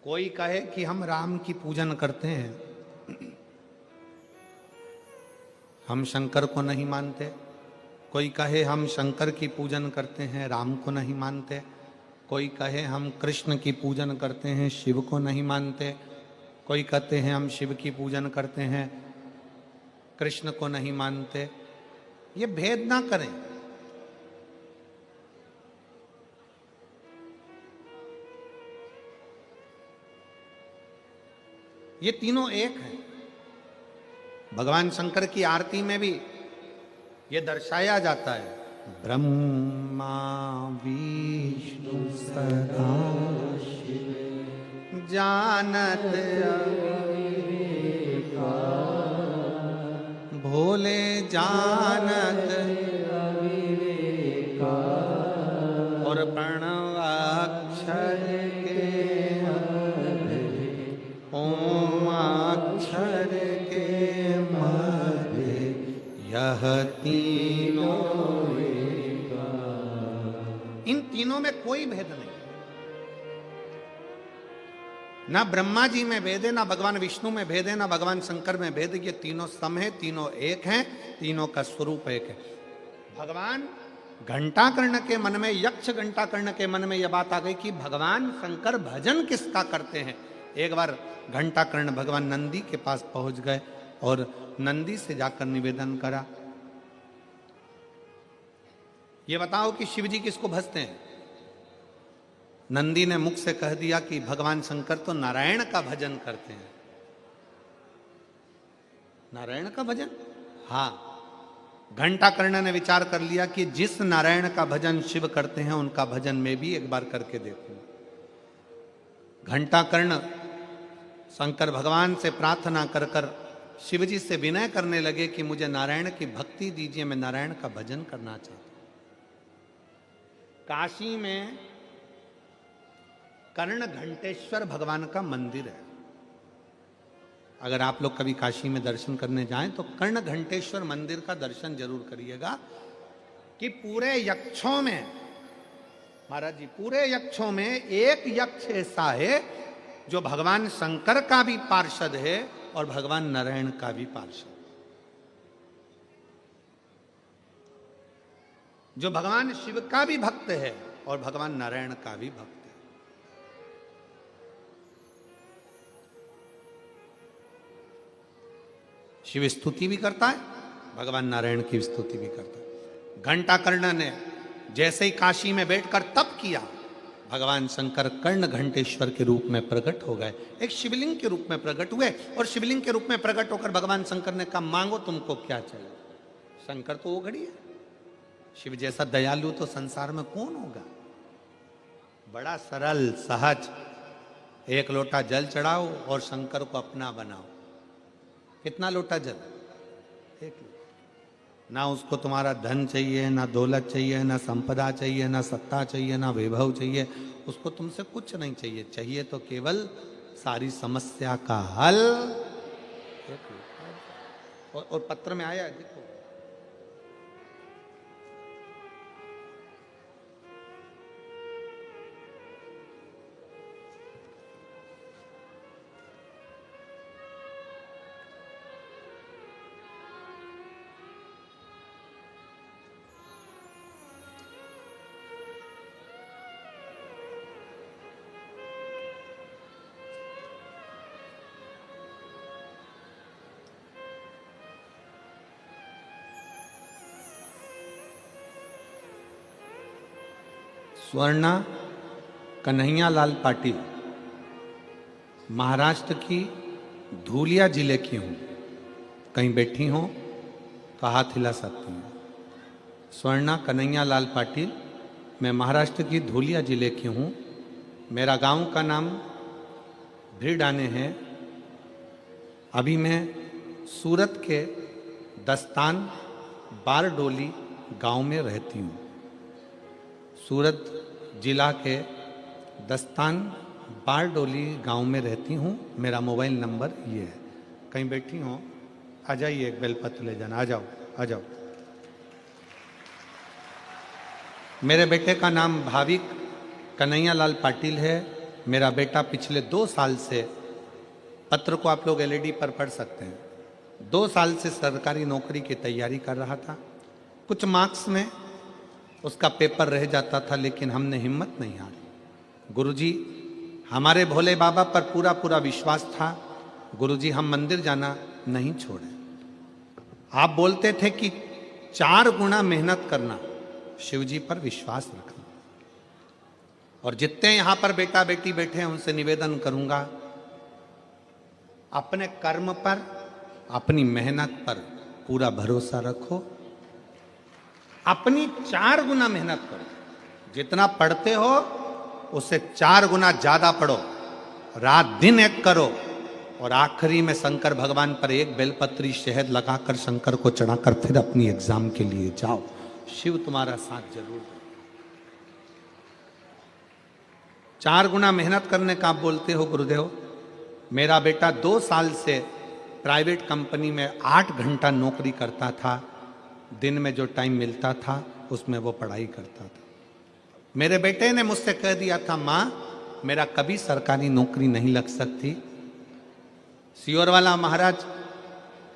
कोई कहे कि हम राम की पूजन करते हैं, हम शंकर को नहीं मानते। कोई कहे हम शंकर की पूजन करते हैं, राम को नहीं मानते। कोई कहे हम कृष्ण की पूजन करते हैं, शिव को नहीं मानते। कोई कहते हैं हम शिव की पूजन करते हैं, कृष्ण को नहीं मानते। ये भेद ना करें। ये तीनों एक हैं। भगवान शंकर की आरती में भी ये दर्शाया जाता है, ब्रह्मा विष्णु सदा शिव जानत भोले जानत और प्रणवाक्षर के ओम अक्षर के मध्य यह तीनों। इन तीनों में कोई भेद नहीं। ना ब्रह्मा जी में भेद है, ना भगवान विष्णु में भेद है, ना भगवान शंकर में भेद है। ये तीनों सम है, तीनों एक हैं, तीनों का स्वरूप एक है। भगवान घंटाकर्ण के मन में, यक्ष घंटाकर्ण के मन में यह बात आ गई कि भगवान शंकर भजन किसका करते हैं। एक बार घंटाकर्ण भगवान नंदी के पास पहुंच गए और नंदी से जाकर निवेदन करा, ये बताओ कि शिवजी किसको भजते हैं। नंदी ने मुख से कह दिया कि भगवान शंकर तो नारायण का भजन करते हैं। नारायण का भजन? हाँ। घंटाकर्ण ने विचार कर लिया कि जिस नारायण का भजन शिव करते हैं उनका भजन मैं भी एक बार करके देखूं। घंटाकर्ण शंकर भगवान से प्रार्थना कर कर शिवजी से विनय करने लगे कि मुझे नारायण की भक्ति दीजिए, मैं नारायण का भजन करना चाहता हूं। काशी में कर्ण घंटेश्वर भगवान का मंदिर है। अगर आप लोग कभी काशी में दर्शन करने जाएं तो कर्ण घंटेश्वर मंदिर का दर्शन जरूर करिएगा कि पूरे यक्षों में, महाराज जी, पूरे यक्षों में एक यक्ष ऐसा है जो भगवान शंकर का भी पार्षद है और भगवान नारायण का भी पार्षद, जो भगवान शिव का भी भक्त है और भगवान नारायण का भी भक्त है। शिव स्तुति भी करता है, भगवान नारायण की स्तुति भी करता है। घंटाकर्ण ने जैसे ही काशी में बैठकर तप किया, भगवान शंकर कर्ण घंटेश्वर के रूप में प्रकट हो गए, एक शिवलिंग के रूप में प्रकट हुए। और शिवलिंग के रूप में प्रकट होकर भगवान शंकर ने कहा, मांगो तुमको क्या चाहिए। शंकर तो वो घड़ी है, शिव जैसा दयालु तो संसार में कौन होगा। बड़ा सरल सहज, एक लोटा जल चढ़ाओ और शंकर को अपना बनाओ। कितना लोटा जल? एक लोटा। ना उसको तुम्हारा धन चाहिए, ना दौलत चाहिए, ना संपदा चाहिए, ना सत्ता चाहिए, ना वैभव चाहिए। उसको तुमसे कुछ नहीं चाहिए, चाहिए तो केवल सारी समस्या का हल। और पत्र में आया है, देखो, स्वर्णा कन्हैया लाल पाटिल महाराष्ट्र की धूलिया जिले की हूँ। कहीं बैठी हो तो हाथ हिला सकती हैं। स्वर्णा कन्हैया लाल पाटिल, मैं महाराष्ट्र की धूलिया जिले की हूँ। मेरा गांव का नाम भिड़ाने है। अभी मैं सूरत के दस्तान बारडोली गांव में रहती हूँ। सूरत जिला के दस्तान बारडोली गांव में रहती हूँ। मेरा मोबाइल नंबर ये है। कहीं बैठी हो आ जाइए, एक बेलपत्र ले जाना। आ जाओ आ जाओ। मेरे बेटे का नाम भाविक कन्हैया लाल पाटिल है। मेरा बेटा पिछले 2 साल से, पत्र को आप लोग एलईडी पर पढ़ सकते हैं, 2 साल से सरकारी नौकरी की तैयारी कर रहा था। कुछ मार्क्स में उसका पेपर रह जाता था, लेकिन हमने हिम्मत नहीं हारी। गुरुजी, हमारे भोले बाबा पर पूरा पूरा विश्वास था। गुरुजी, हम मंदिर जाना नहीं छोड़े। आप बोलते थे कि 4 गुना मेहनत करना, शिव जी पर विश्वास रखना। और जितने यहां पर बेटा बेटी बैठे हैं उनसे निवेदन करूंगा, अपने कर्म पर, अपनी मेहनत पर पूरा भरोसा रखो। अपनी 4 गुना मेहनत करो। जितना पढ़ते हो उससे 4 गुना ज्यादा पढ़ो। रात दिन एक करो। और आखिरी में शंकर भगवान पर एक बेलपत्री शहद लगाकर शंकर को चढ़ाकर फिर अपनी एग्जाम के लिए जाओ। शिव तुम्हारा साथ जरूर दे। 4 गुना मेहनत करने का आप बोलते हो गुरुदेव। मेरा बेटा 2 साल से प्राइवेट कंपनी में 8 घंटा नौकरी करता था। दिन में जो टाइम मिलता था उसमें वो पढ़ाई करता था। मेरे बेटे ने मुझसे कह दिया था, माँ मेरा कभी सरकारी नौकरी नहीं लग सकती। सियोर वाला महाराज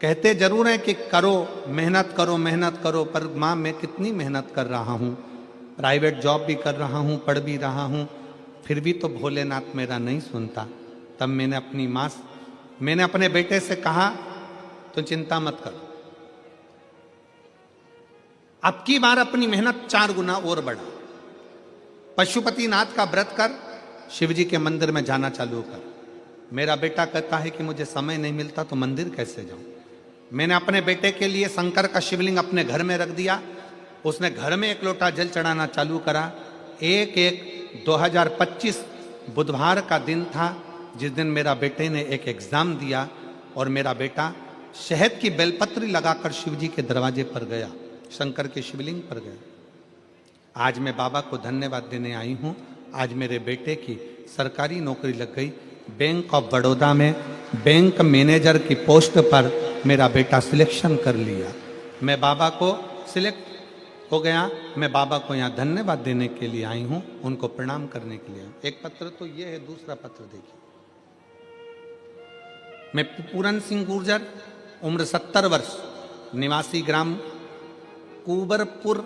कहते जरूर हैं कि करो, मेहनत करो, मेहनत करो, पर माँ मैं कितनी मेहनत कर रहा हूँ, प्राइवेट जॉब भी कर रहा हूँ, पढ़ भी रहा हूँ, फिर भी तो भोलेनाथ मेरा नहीं सुनता। तब मैंने अपने बेटे से कहा, तो चिंता मत कर, अब की बार अपनी मेहनत 4 गुना और बढ़ा। पशुपतिनाथ का व्रत कर, शिव जी के मंदिर में जाना चालू कर। मेरा बेटा कहता है कि मुझे समय नहीं मिलता तो मंदिर कैसे जाऊं। मैंने अपने बेटे के लिए शंकर का शिवलिंग अपने घर में रख दिया। उसने घर में 1 लोटा जल चढ़ाना चालू करा। 1/1/2025 बुधवार का दिन था, जिस दिन मेरा बेटे ने एक एग्जाम दिया। और मेरा बेटा शहद की बेलपत्री लगाकर शिव जी के दरवाजे पर गया, शंकर के शिवलिंग पर गया। आज मैं बाबा को धन्यवाद देने आई हूँ। आज मेरे बेटे की सरकारी नौकरी लग गई। बैंक ऑफ बड़ौदा में बैंक मैनेजर की पोस्ट पर मेरा बेटा सिलेक्शन कर लिया। मैं बाबा को सिलेक्ट हो गया। मैं बाबा को यहाँ धन्यवाद देने के लिए आई हूँ, उनको प्रणाम करने के लिए। एक पत्र तो ये है, दूसरा पत्र देखिए। मैं पूरन सिंह गुर्जर, उम्र 70 वर्ष, निवासी ग्राम कुबरपुर,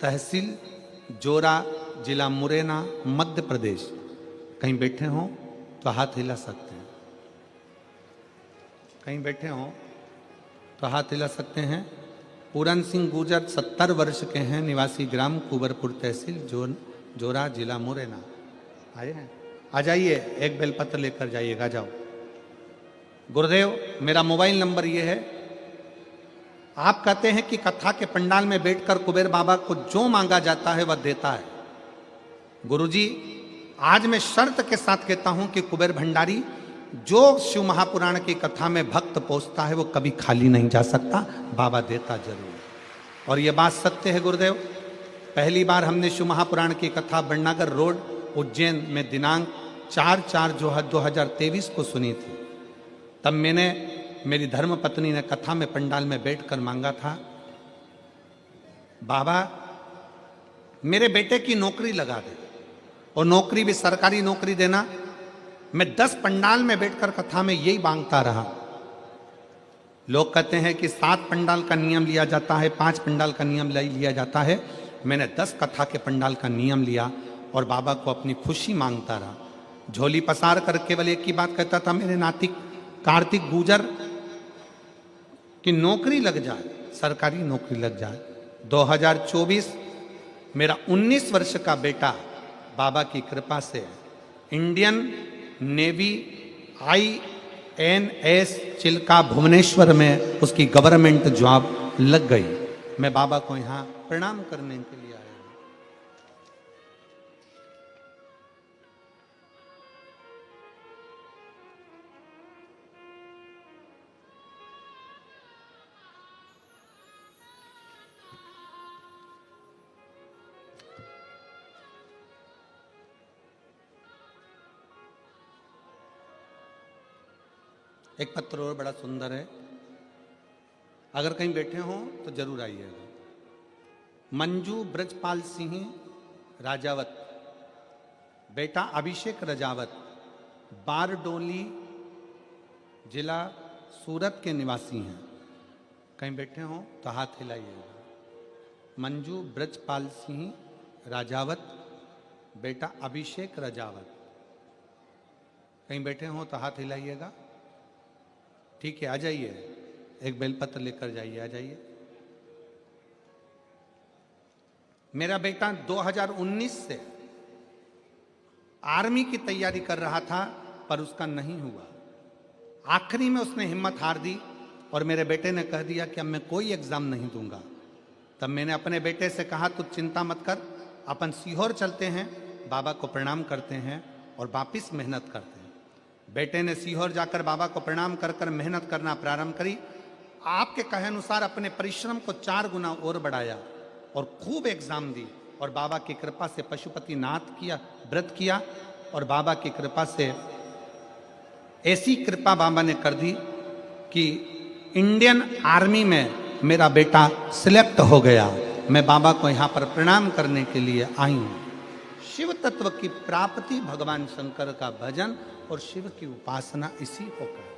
तहसील जोरा, जिला मुरैना, मध्य प्रदेश। कहीं बैठे हो तो हाथ हिला सकते हैं। कहीं बैठे हो तो हाथ हिला सकते हैं। पूरन सिंह गुर्जर 70 वर्ष के हैं, निवासी ग्राम कुबरपुर, तहसील जोरा, जिला मुरैना। आए हैं? आ जाइए, एक बेलपत्र लेकर जाइएगा। जाओ। गुरुदेव, मेरा मोबाइल नंबर ये है। आप कहते हैं कि कथा के पंडाल में बैठकर कुबेर बाबा को जो मांगा जाता है वह देता है। गुरुजी, आज मैं शर्त के साथ कहता हूं कि कुबेर भंडारी जो शिव महापुराण की कथा में भक्त पहुंचता है वो कभी खाली नहीं जा सकता, बाबा देता जरूर। और यह बात सत्य है गुरुदेव। पहली बार हमने शिव महापुराण की कथा बड़नागर रोड, उज्जैन में दिनांक 4/4/2023 को सुनी थी। तब मेरी धर्म पत्नी ने कथा में पंडाल में बैठकर मांगा था, बाबा मेरे बेटे की नौकरी लगा दे, और नौकरी भी सरकारी नौकरी देना। मैं 10 पंडाल में बैठकर कथा में यही मांगता रहा। लोग कहते हैं कि 7 पंडाल का नियम लिया जाता है, 5 पंडाल का नियम लिया जाता है। मैंने 10 कथा के पंडाल का नियम लिया और बाबा को अपनी खुशी मांगता रहा। झोली पसार कर केवल एक ही बात कहता था, मेरे नाती कार्तिक गुर्जर की नौकरी लग जाए, सरकारी नौकरी लग जाए। 2024 मेरा 19 वर्ष का बेटा बाबा की कृपा से Indian navy INS Chilka Bhubaneswar में उसकी गवर्नमेंट जॉब लग गई। मैं बाबा को यहाँ प्रणाम करने के लिए आया हूँ। एक पत्र और बड़ा सुंदर है, अगर कहीं बैठे हो तो जरूर आइएगा। मंजू ब्रजपाल सिंह राजावत, बेटा अभिषेक राजावत, बारडोली जिला सूरत के निवासी हैं। कहीं बैठे हो तो हाथ हिलाइएगा। मंजू ब्रजपाल सिंह राजावत, बेटा अभिषेक राजावत। कहीं बैठे हो तो हाथ हिलाइएगा। ठीक है, आ जाइए, एक बेलपत्र लेकर जाइए, आ जाइए। मेरा बेटा 2019 से आर्मी की तैयारी कर रहा था, पर उसका नहीं हुआ। आखिरी में उसने हिम्मत हार दी और मेरे बेटे ने कह दिया कि अब मैं कोई एग्जाम नहीं दूंगा। तब मैंने अपने बेटे से कहा, तू चिंता मत कर, अपन सीहोर चलते हैं, बाबा को प्रणाम करते हैं और वापिस मेहनत करते हैं। बेटे ने सीहोर जाकर बाबा को प्रणाम कर कर मेहनत करना प्रारंभ करी। आपके कहे अनुसार अपने परिश्रम को 4 गुना और बढ़ाया और खूब एग्जाम दी और बाबा की कृपा से पशुपतिनाथ किया, व्रत किया और बाबा की कृपा से ऐसी कृपा बाबा ने कर दी कि इंडियन आर्मी में मेरा बेटा सिलेक्ट हो गया। मैं बाबा को यहाँ पर प्रणाम करने के लिए आई हूँ। शिव तत्व की प्राप्ति, भगवान शंकर का भजन और शिव की उपासना, इसी को कहा।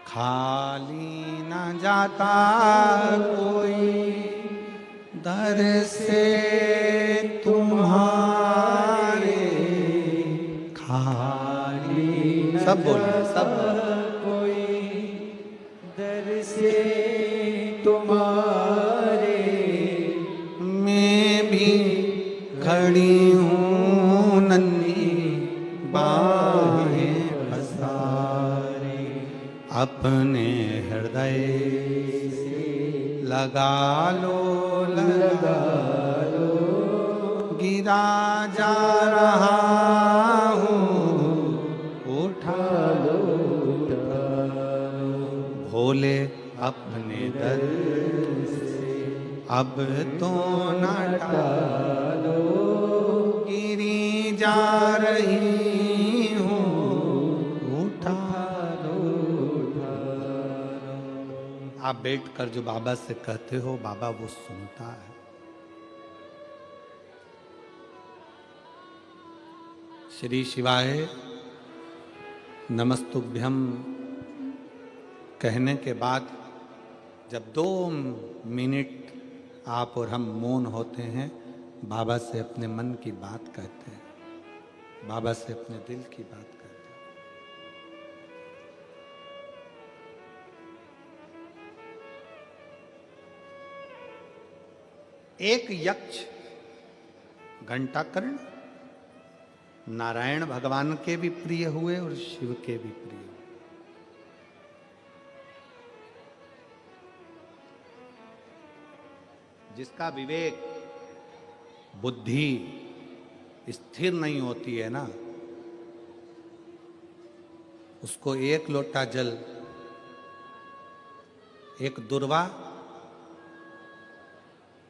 खाली न जाता कोई दर से तुम्हारे, खाली सब बोलिए, सब कोई दर से तुम्हारे, मैं भी खड़ी हूँ नन्ही बाहें पसारे, अपने हृदय से लगा लो, लगा लो, गिरा जा रहा हूँ, उठा लो, भोले अपने दर से अब तो न टालो, गिरी जा रही हूँ, उठा लो। आप बैठकर जो बाबा से कहते हो, बाबा वो सुनता है। श्री शिवाय नमस्तुभ्यम कहने के बाद जब 2 मिनट आप और हम मौन होते हैं, बाबा से अपने मन की बात कहते हैं, बाबा से अपने दिल की बात कहते हैं। एक यक्ष घंटाकर्ण नारायण भगवान के भी प्रिय हुए और शिव के भी प्रिय हुए। जिसका विवेक, बुद्धि स्थिर नहीं होती है ना, उसको एक लोटा जल, एक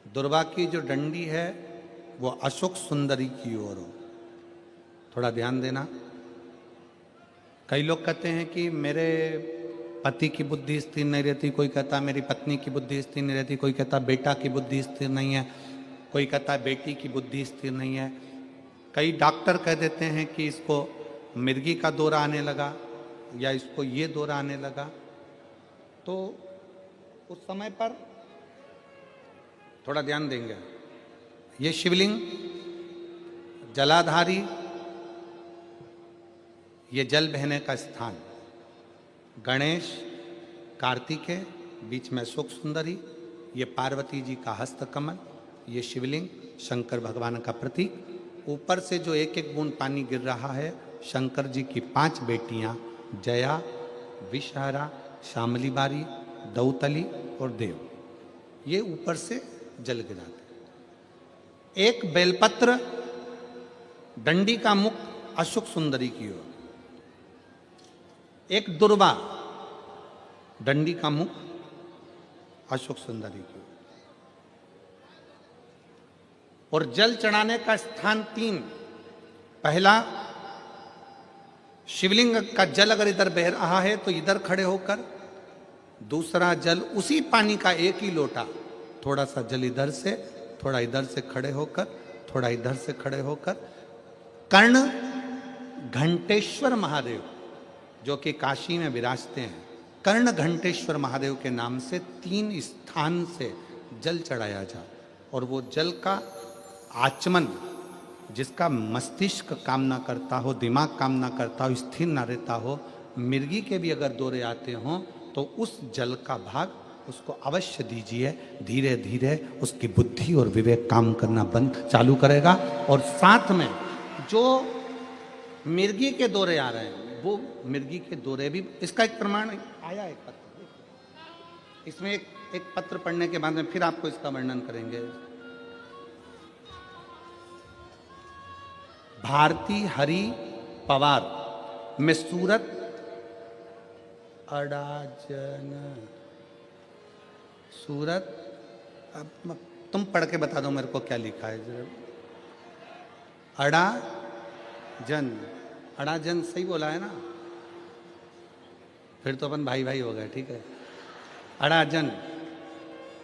दुर्वा की जो डंडी है वो अशोक सुंदरी की ओर हो। थोड़ा ध्यान देना। कई लोग कहते हैं कि मेरे पति की बुद्धि स्थिर नहीं रहती, कोई कहता मेरी पत्नी की बुद्धि स्थिर नहीं रहती, कोई कहता बेटा की बुद्धि स्थिर नहीं है, कोई कहता बेटी की बुद्धि स्थिर नहीं है। कई डॉक्टर कह देते हैं कि इसको मिर्गी का दौरा आने लगा या इसको ये दौरा आने लगा। तो उस समय पर थोड़ा ध्यान देंगे। ये शिवलिंग, जलाधारी, ये जल बहने का स्थान, गणेश, कार्तिकेय बीच में अशोक सुंदरी, ये पार्वती जी का हस्त कमल, ये शिवलिंग शंकर भगवान का प्रतीक। ऊपर से जो एक एक बूंद पानी गिर रहा है, शंकर जी की 5 बेटियां जया, विषहरा, शामली बारी, दौतली और देव, ये ऊपर से जल गिराते। एक बेलपत्र डंडी का मुख अशोक सुंदरी की ओर, एक दुर्वा डंडी का मुख अशोक सुंदरी की ओर, और जल चढ़ाने का स्थान 3। पहला, शिवलिंग का जल अगर इधर बह रहा है तो इधर खड़े होकर, दूसरा जल उसी पानी का एक ही लोटा, थोड़ा सा जल इधर से, थोड़ा इधर से खड़े होकर, थोड़ा इधर से खड़े होकर, कर्ण घंटेश्वर महादेव जो कि काशी में विराजते हैं, कर्ण घंटेश्वर महादेव के नाम से 3 स्थान से जल चढ़ाया जा, और वो जल का आचमन जिसका मस्तिष्क कामना करता हो, दिमाग कामना करता हो, स्थिर ना रहता हो, मिर्गी के भी अगर दौरे आते हों तो उस जल का भाग उसको अवश्य दीजिए। धीरे धीरे उसकी बुद्धि और विवेक काम करना बंद चालू करेगा। और साथ में जो मिर्गी के दौरे आ रहे हैं, वो मिर्गी के दौरे भी, इसका एक प्रमाण आया, एक पत्र, इसमें एक पत्र पढ़ने के बाद में फिर आपको इसका वर्णन करेंगे। भारती हरि पवार में सूरत अड़ाजन, सूरत, अब तुम पढ़ के बता दो मेरे को क्या लिखा है जरा। अड़ाजन, अड़ाजन सही बोला है ना? फिर तो अपन भाई भाई हो गए, ठीक है। अड़ाजन,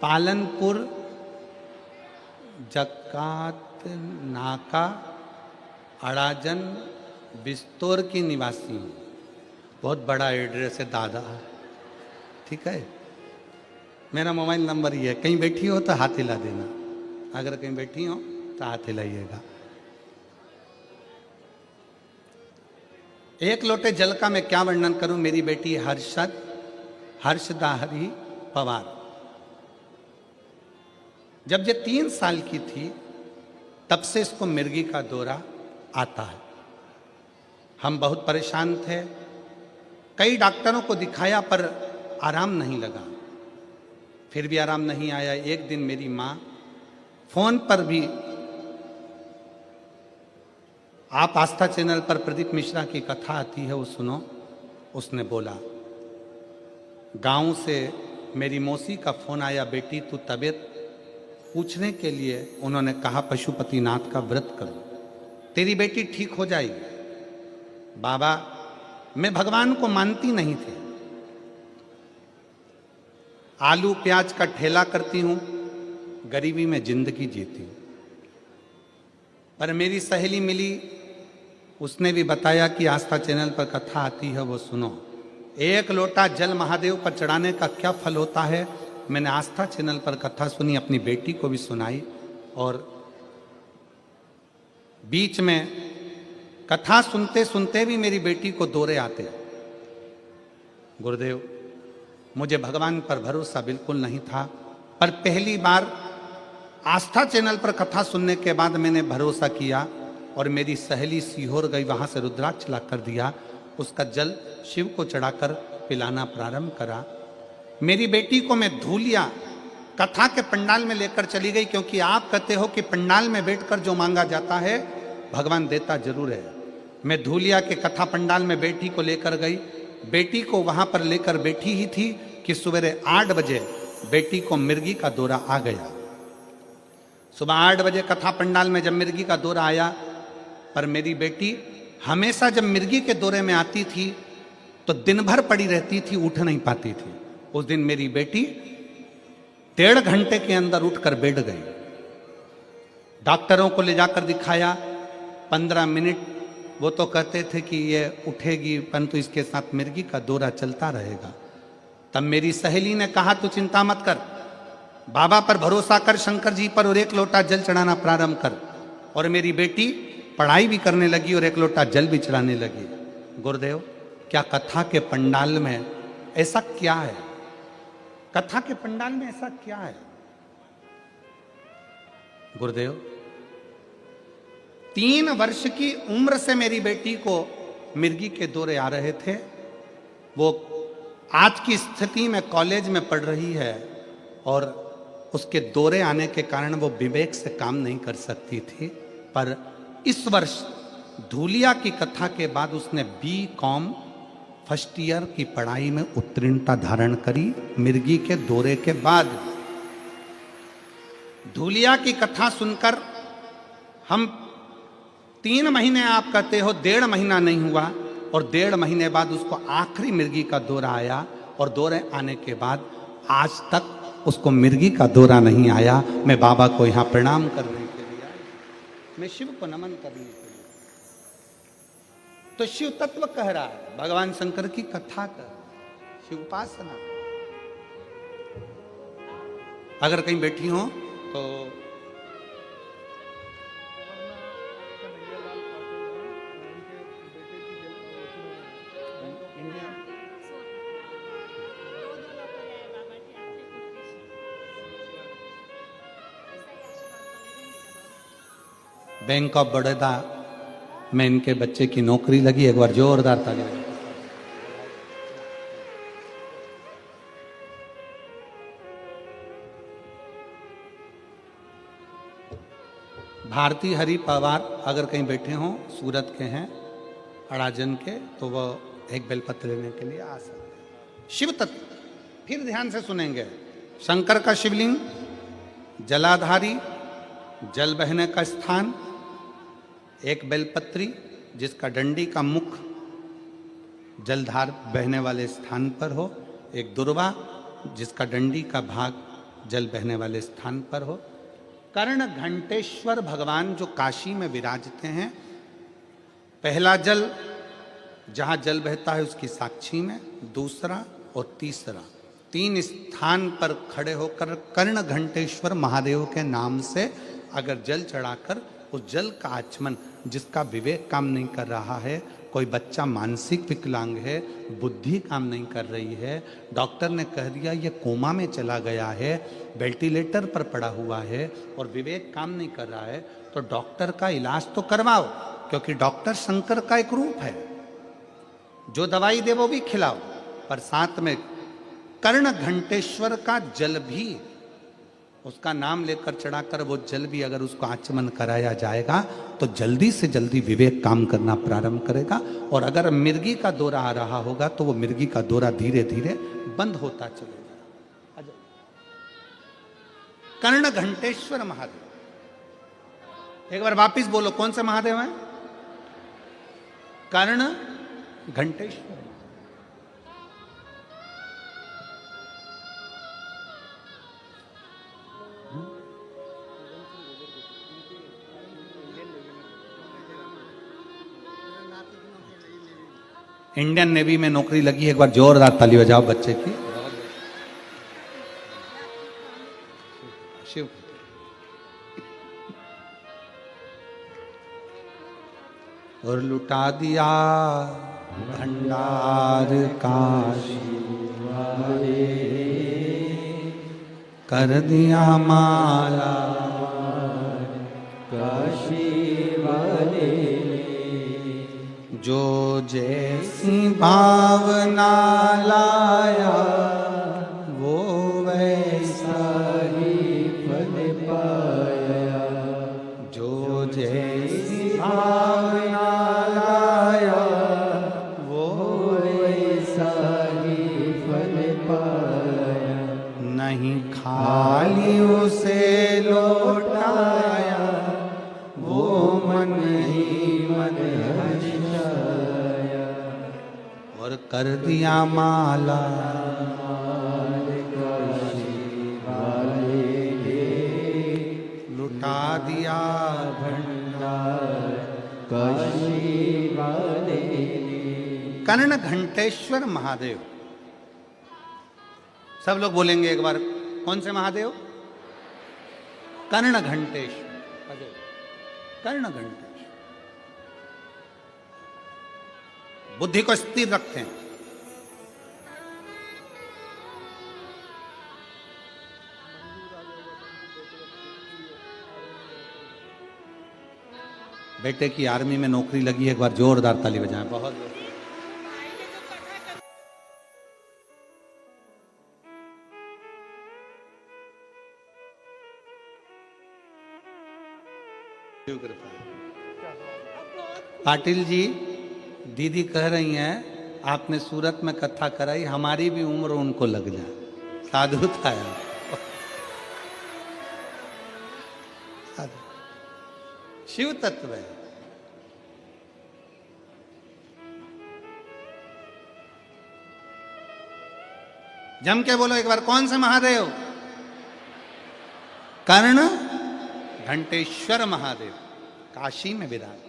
पालनपुर जकात नाका अड़ाजन बिस्तौर की निवासी हूँ। बहुत बड़ा एड्रेस है दादा, ठीक है। मेरा मोबाइल नंबर ये है, कहीं बैठी हो तो हाथ हिला देना, अगर कहीं बैठी हो तो हाथ हिलाइएगा। एक लोटे जल का मैं क्या वर्णन करूं। मेरी बेटी हर्षदाहरी पवार, जब ये 3 साल की थी तब से इसको मिर्गी का दौरा आता है। हम बहुत परेशान थे, कई डॉक्टरों को दिखाया पर आराम नहीं लगा, फिर भी आराम नहीं आया। एक दिन मेरी माँ फोन पर भी, आप आस्था चैनल पर प्रदीप मिश्रा की कथा आती है वो सुनो, उसने बोला, गांव से मेरी मौसी का फोन आया, बेटी तू तबीयत पूछने के लिए। उन्होंने कहा पशुपतिनाथ का व्रत करो, तेरी बेटी ठीक हो जाएगी। बाबा, मैं भगवान को मानती नहीं थी, आलू प्याज का ठेला करती हूं, गरीबी में जिंदगी जीती हूं। पर मेरी सहेली मिली, उसने भी बताया कि आस्था चैनल पर कथा आती है वो सुनो। 1 लोटा जल महादेव पर चढ़ाने का क्या फल होता है, मैंने आस्था चैनल पर कथा सुनी, अपनी बेटी को भी सुनाई। और बीच में कथा सुनते सुनते भी मेरी बेटी को दौरे आते। गुरुदेव, मुझे भगवान पर भरोसा बिल्कुल नहीं था, पर पहली बार आस्था चैनल पर कथा सुनने के बाद मैंने भरोसा किया और मेरी सहेली सीहोर गई, वहां से रुद्राक्ष ला कर दिया, उसका जल शिव को चढ़ाकर पिलाना प्रारंभ करा। मेरी बेटी को मैं धूलिया कथा के पंडाल में लेकर चली गई, क्योंकि आप कहते हो कि पंडाल में बैठकर जो मांगा जाता है भगवान देता जरूर है। मैं धूलिया के कथा पंडाल में बेटी को लेकर गई, बेटी को वहां पर लेकर बैठी ही थी कि सवेरे 8 बजे बेटी को मिर्गी का दौरा आ गया। सुबह 8 बजे कथा पंडाल में जब मिर्गी का दौरा आया, पर मेरी बेटी हमेशा जब मिर्गी के दौरे में आती थी तो दिन भर पड़ी रहती थी, उठ नहीं पाती थी। उस दिन मेरी बेटी 1.5 घंटे के अंदर उठकर बैठ गई। डॉक्टरों को ले जाकर दिखाया, 15 मिनट वो तो कहते थे कि ये उठेगी, परंतु इसके साथ मिर्गी का दौरा चलता रहेगा। तब मेरी सहेली ने कहा, तू चिंता मत कर, बाबा पर भरोसा कर, शंकर जी पर, और 1 लोटा जल चढ़ाना प्रारंभ कर। और मेरी बेटी पढ़ाई भी करने लगी और 1 लोटा जल भी चढ़ाने लगी। गुरुदेव, क्या कथा के पंडाल में ऐसा क्या है कथा के पंडाल में ऐसा क्या है? गुरुदेव, 3 वर्ष की उम्र से मेरी बेटी को मिर्गी के दौरे आ रहे थे। वो आज की स्थिति में कॉलेज में पढ़ रही है और उसके दौरे आने के कारण वो विवेक से काम नहीं कर सकती थी। पर इस वर्ष धूलिया की कथा के बाद उसने B.Com फर्स्ट ईयर की पढ़ाई में उत्तीर्णता धारण करी, मिर्गी के दौरे के बाद। धूलिया की कथा सुनकर हम 3 महीने, आप कहते हो 1.5 महीना नहीं हुआ, और 1.5 महीने बाद उसको आखिरी मिर्गी का दौरा आया, और दौरे आने के बाद आज तक उसको मिर्गी का दौरा नहीं आया। मैं बाबा को यहाँ प्रणाम करने के लिए आया, मैं शिव को नमन करने के लिए। तो शिव तत्व कह रहा है, भगवान शंकर की कथा कर, शिव उपासना। अगर कहीं बैठी हो तो बैंक ऑफ बड़ौदा में इनके बच्चे की नौकरी लगी। एक बार जोरदार ताली बजाइए। भारती हरि पवार अगर कहीं बैठे हों, सूरत के हैं, अड़ाजन के, तो वह एक बेलपत्र लेने के लिए आ सकते हैं। शिव तत्व फिर ध्यान से सुनेंगे। शंकर का शिवलिंग, जलाधारी, जल बहने का स्थान, एक बेलपत्री जिसका डंडी का मुख जलधार बहने वाले स्थान पर हो, एक दुर्वा जिसका डंडी का भाग जल बहने वाले स्थान पर हो, कर्ण घंटेश्वर भगवान जो काशी में विराजते हैं, पहला जल जहाँ जल बहता है उसकी साक्षी में, दूसरा और तीसरा, 3 स्थान पर खड़े होकर कर्ण घंटेश्वर महादेव के नाम से अगर जल चढ़ाकर उस जल का आचमन, जिसका विवेक काम नहीं कर रहा है, कोई बच्चा मानसिक विकलांग है, बुद्धि काम नहीं कर रही है, डॉक्टर ने कह दिया ये कोमा में चला गया है, वेंटिलेटर पर पड़ा हुआ है और विवेक काम नहीं कर रहा है, तो डॉक्टर का इलाज तो करवाओ, क्योंकि डॉक्टर शंकर का एक रूप है। जो दवाई दे वो भी खिलाओ, पर साथ में कर्ण घंटेश्वर का जल भी, उसका नाम लेकर चढ़ाकर वो जल भी अगर उसको आचमन कराया जाएगा तो जल्दी से जल्दी विवेक काम करना प्रारंभ करेगा। और अगर मिर्गी का दौरा आ रहा होगा तो वो मिर्गी का दौरा धीरे धीरे बंद होता चलेगा। कर्ण घंटेश्वर महादेव, एक बार वापिस बोलो, कौन से महादेव हैं? कर्ण घंटेश्वर। इंडियन नेवी में नौकरी लगी। एक बार जोरदार ताली बजाओ बच्चे की। शिव और लुटा दिया भंडार काशी वाले, कर दिया माला काशी वाले, जो जैसी भावना लाया वो वैसा ही फल पाया, जो जैसी भावना लाया वो वैसा ही फल पाया, नहीं खाली उसे लौटाया वो मन ही मन हर्षाया, और कर दिया माला लुटा दिया भंडार काशी वाले। कर्ण घंटेश्वर महादेव। सब लोग बोलेंगे एक बार, कौन से महादेव? कर्ण घंटेश्वर। कर्ण घंटेश्वर बुद्धि को स्थिर रखते हैं। बेटे की आर्मी में नौकरी लगी है, एक बार जोरदार ताली बजाएं। बहुत पाटिल जी, दीदी कह रही हैं आपने सूरत में कथा कराई, हमारी भी उम्र उनको लग जाए। साधु था यार, साधु। शिव तत्व है। जम के बोलो एक बार, कौन से महादेव? कर्ण घंटेश्वर महादेव, काशी में विराज।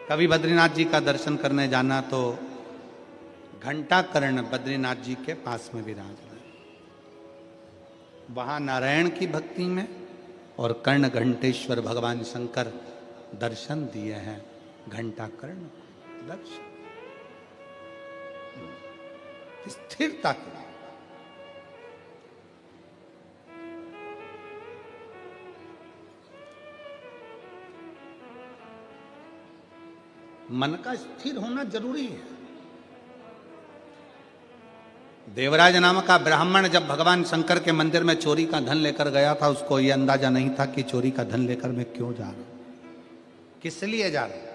कभी बद्रीनाथ जी का दर्शन करने जाना तो घंटा कर्ण बद्रीनाथ जी के पास में विराज रहे, वहां नारायण की भक्ति में, और कर्ण घंटेश्वर भगवान शंकर दर्शन दिए हैं घंटा कर्ण दर्शन स्थिरता के। मन का स्थिर होना जरूरी है। देवराज नाम का ब्राह्मण जब भगवान शंकर के मंदिर में चोरी का धन लेकर गया था, उसको यह अंदाजा नहीं था कि चोरी का धन लेकर मैं क्यों जा रहा हूं, किस लिए जा रहा हूं।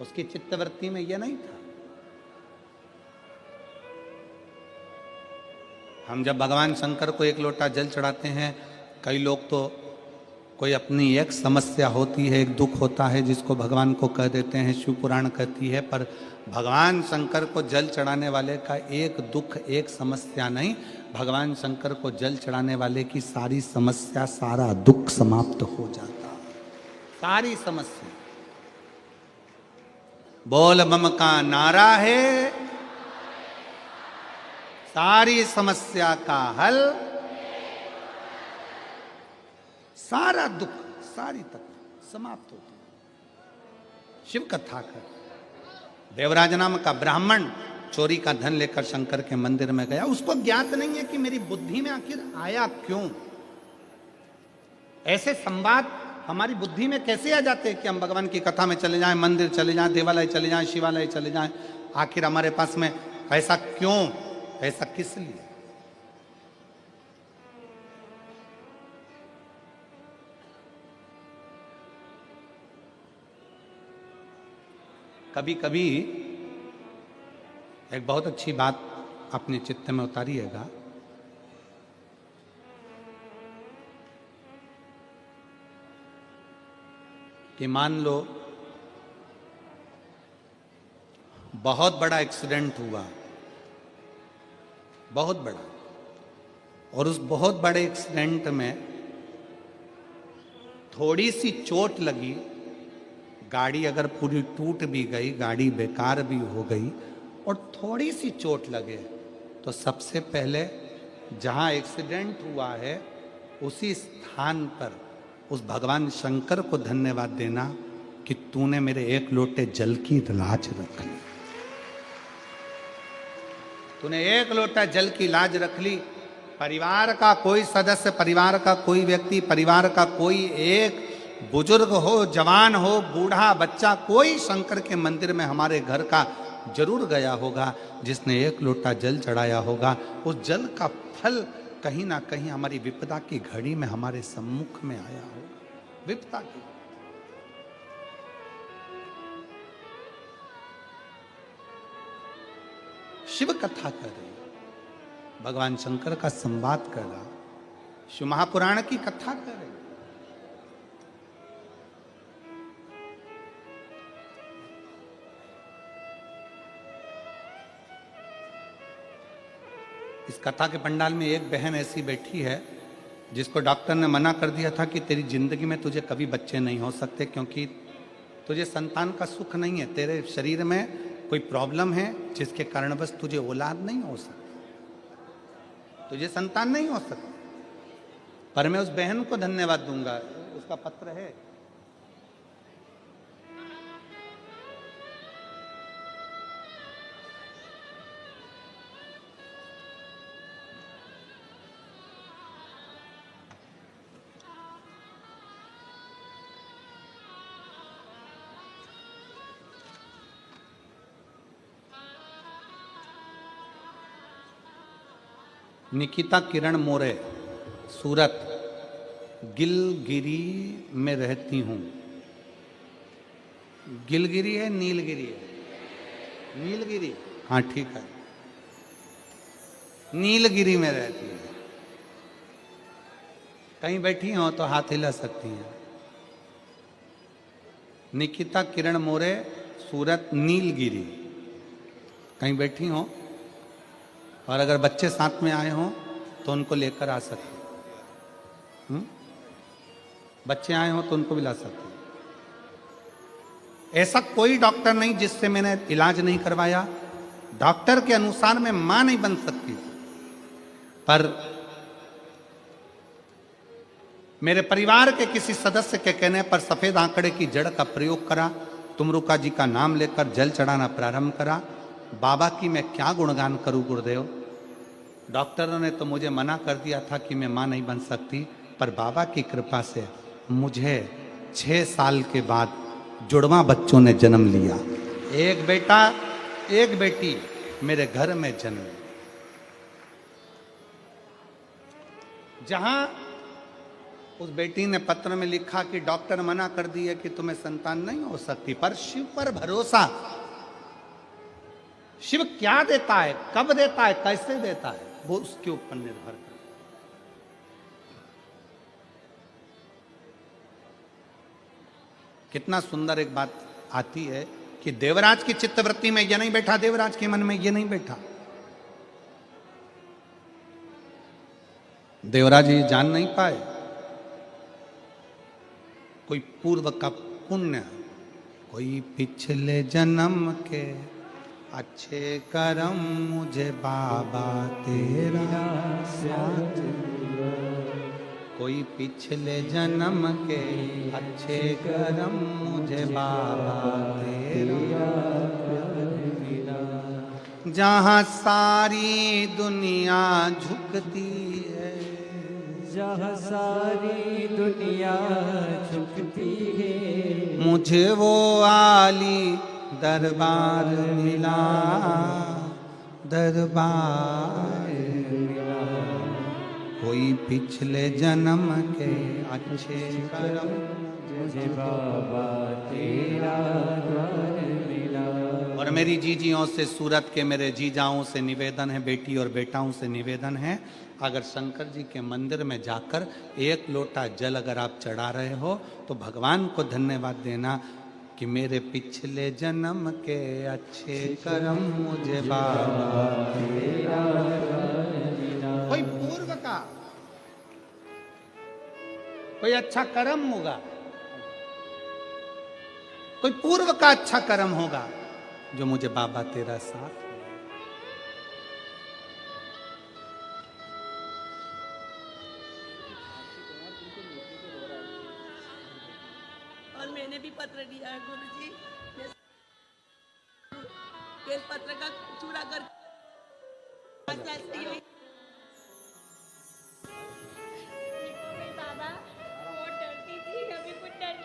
उसकी चित्तवृत्ति में यह नहीं था। हम जब भगवान शंकर को एक लोटा जल चढ़ाते हैं, कई लोग तो कोई अपनी एक समस्या होती है, एक दुख होता है, जिसको भगवान को कह देते हैं, शिव पुराण कहती है, पर भगवान शंकर को जल चढ़ाने वाले का एक दुख एक समस्या नहीं, भगवान शंकर को जल चढ़ाने वाले की सारी समस्या सारा दुख समाप्त हो जाता, सारी समस्या। बोल बम का नारा है, सारी समस्या का हल, सारा दुख सारी तकलीफ समाप्त होती है। शिव कथा कर देवराज नाम का ब्राह्मण चोरी का धन लेकर शंकर के मंदिर में गया। उसको ज्ञात नहीं है कि मेरी बुद्धि में आखिर आया क्यों। ऐसे संवाद हमारी बुद्धि में कैसे आ जाते हैं कि हम भगवान की कथा में चले जाएं, मंदिर चले जाएं, देवालय चले जाएं, शिवालय चले जाएं। आखिर हमारे पास में ऐसा क्यों, ऐसा किस लिए। कभी कभी एक बहुत अच्छी बात अपने चित्त में उतारिएगा। कि मान लो बहुत बड़ा एक्सीडेंट हुआ, बहुत बड़ा, और उस बहुत बड़े एक्सीडेंट में थोड़ी सी चोट लगी, गाड़ी अगर पूरी टूट भी गई, गाड़ी बेकार भी हो गई, और थोड़ी सी चोट लगे, तो सबसे पहले जहां एक्सीडेंट हुआ है उसी स्थान पर उस भगवान शंकर को धन्यवाद देना कि तूने मेरे एक लोटे जल की लाज रख ली। तूने एक लोटा जल की लाज रख ली। परिवार का कोई सदस्य, परिवार का कोई व्यक्ति, परिवार का कोई एक बुजुर्ग हो, जवान हो, बूढ़ा, बच्चा, कोई शंकर के मंदिर में हमारे घर का जरूर गया होगा, जिसने एक लोटा जल चढ़ाया होगा। उस जल का फल कहीं ना कहीं हमारी विपदा की घड़ी में हमारे सम्मुख में आया होगा। विपदा की शिव कथा कर रही, भगवान शंकर का संवाद कर रहा, शिव महापुराण की कथा कर रही। इस कथा के पंडाल में एक बहन ऐसी बैठी है जिसको डॉक्टर ने मना कर दिया था कि तेरी जिंदगी में तुझे कभी बच्चे नहीं हो सकते, क्योंकि तुझे संतान का सुख नहीं है, तेरे शरीर में कोई प्रॉब्लम है जिसके कारण बस तुझे औलाद नहीं हो सकती, तुझे संतान नहीं हो सकती। पर मैं उस बहन को धन्यवाद दूंगा, उसका पत्र है। निकिता किरण मोरे, सूरत, गिलगिरी में रहती हूँ। गिलगिरी है नीलगिरी है? नीलगिरी, हाँ ठीक है। नीलगिरी में रहती है। कहीं बैठी हो तो हाथ हिला सकती हैं। निकिता किरण मोरे, सूरत, नीलगिरी। कहीं बैठी हो और अगर बच्चे साथ में आए हों तो उनको लेकर आ सकते हैं। बच्चे आए हों तो उनको भी ला सकते हैं। ऐसा कोई डॉक्टर नहीं जिससे मैंने इलाज नहीं करवाया। डॉक्टर के अनुसार मैं मां नहीं बन सकती, पर मेरे परिवार के किसी सदस्य के कहने पर सफेद आंकड़े की जड़ का प्रयोग करा, तुमरुका जी का नाम लेकर जल चढ़ाना प्रारंभ करा। बाबा की मैं क्या गुणगान करूं गुरुदेव। डॉक्टरों ने तो मुझे मना कर दिया था कि मैं मां नहीं बन सकती, पर बाबा की कृपा से मुझे 6 साल के बाद जुड़वा बच्चों ने जन्म लिया। एक बेटा एक बेटी मेरे घर में जन्म। जहां उस बेटी ने पत्र में लिखा कि डॉक्टर मना कर दिए कि तुम्हें संतान नहीं हो सकती, पर शिव पर भरोसा। शिव क्या देता है, कब देता है, कैसे देता है, वो उसके ऊपर निर्भर करता है। कितना सुंदर एक बात आती है कि देवराज की चित्तवृत्ति में यह नहीं बैठा, देवराज के मन में यह नहीं बैठा। देवराज ये जान नहीं पाए कोई पूर्व का पुण्य, कोई पिछले जन्म के अच्छे कर्म मुझे बाबा तेरा साथ, कोई पिछले जन्म के अच्छे कर्म मुझे बाबा तेरा। जहाँ सारी दुनिया झुकती है, जहाँ सारी दुनिया झुकती है, मुझे वो आली दरबार मिला, दरबार मिला। कोई पिछले जन्म के अच्छे कर्म मुझे बाबा तेरा द्वार मिला। और मेरी जीजियों से, सूरत के मेरे जीजाओं से निवेदन है, बेटी और बेटाओं से निवेदन है, अगर शंकर जी के मंदिर में जाकर 1 लोटा जल अगर आप चढ़ा रहे हो तो भगवान को धन्यवाद देना कि मेरे पिछले जन्म के अच्छे कर्म मुझे बाबा तेरा। कोई पूर्व का कोई अच्छा कर्म होगा, कोई पूर्व का अच्छा कर्म होगा जो मुझे बाबा तेरा साथ। और मैंने भी पत्र दिया है गुरुजी, बेल पत्र का चूड़ा कर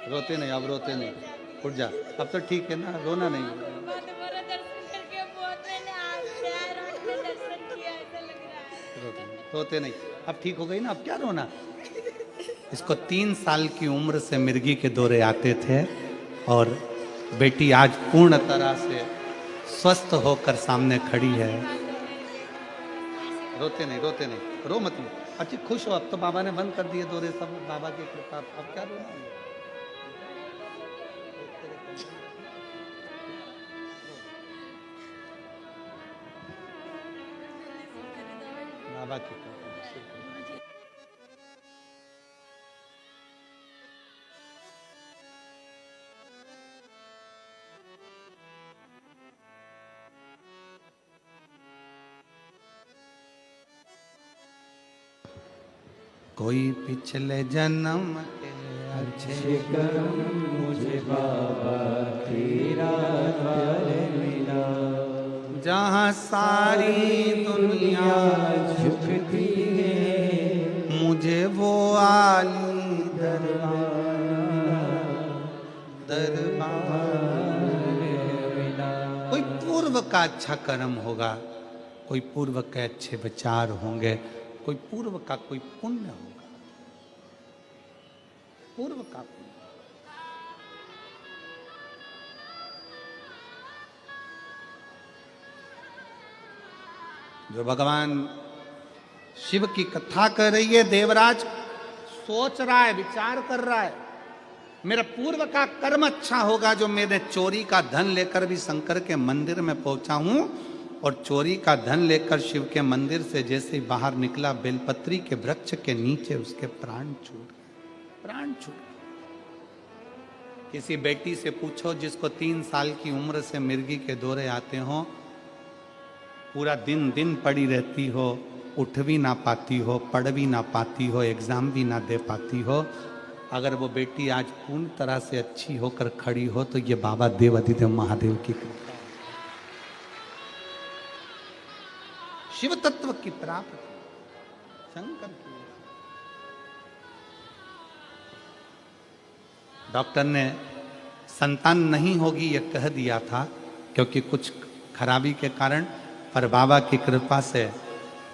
रोते नहीं, अब रोते नहीं, उठ जा, अब तो ठीक है ना, रोना नहीं। रोते नहीं, अब ठीक हो गई ना, अब क्या रोना। इसको 3 साल की उम्र से मिर्गी के दौरे आते थे और बेटी आज पूर्ण तरह से स्वस्थ होकर सामने खड़ी है। रोते नहीं, रोते नहीं, रो मत लो। अच्छी खुश हो, अब तो बाबा ने बंद कर दिए दौरे सब, बाबा की कृपा, अब क्या रोना है। बाबा की कृपा। कोई पिछले जन्म के अच्छे कर्म मुझे बाबा तेरा द्वार मिला। जहाँ सारी दुनिया झुकती है, मुझे वो आली दरबार, दरबार मिला। कोई पूर्व का अच्छा कर्म होगा कोई पूर्व के अच्छे विचार होंगे, कोई पूर्व का कोई पुण्य होगा, पूर्व का पुण्य। जो भगवान शिव की कथा कर रही है, देवराज सोच रहा है, विचार कर रहा है, मेरा पूर्व का कर्म अच्छा होगा जो मैंने चोरी का धन लेकर भी शंकर के मंदिर में पहुंचा हूं, और चोरी का धन लेकर शिव के मंदिर से जैसे ही बाहर निकला, बेलपत्री के वृक्ष के नीचे उसके प्राण छूट गए, प्राण छूट गए। किसी बेटी से पूछो जिसको 3 साल की उम्र से मिर्गी के दौरे आते हो, पूरा दिन दिन पड़ी रहती हो, उठ भी ना पाती हो, पढ़ भी ना पाती हो, एग्जाम भी ना दे पाती हो, अगर वो बेटी आज पूर्ण तरह से अच्छी होकर खड़ी हो तो ये बाबा देवाधिदेव महादेव की कृपा, शिव तत्व की प्राप्ति, शंकर की। डॉक्टर ने संतान नहीं होगी यह कह दिया था, क्योंकि कुछ खराबी के कारण, पर बाबा की कृपा से,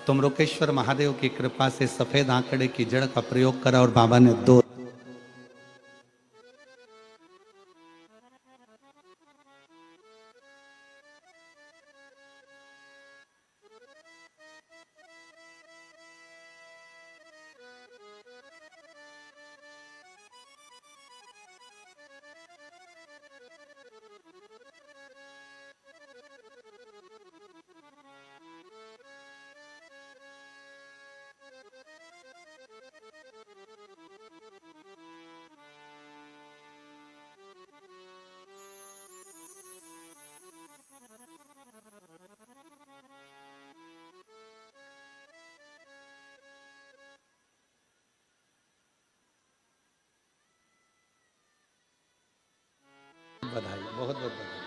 तुमरुकेश्वर महादेव की कृपा से सफेद आंकड़े की जड़ का प्रयोग करा और बाबा ने 2 बधाई, बहुत बहुत बधाई।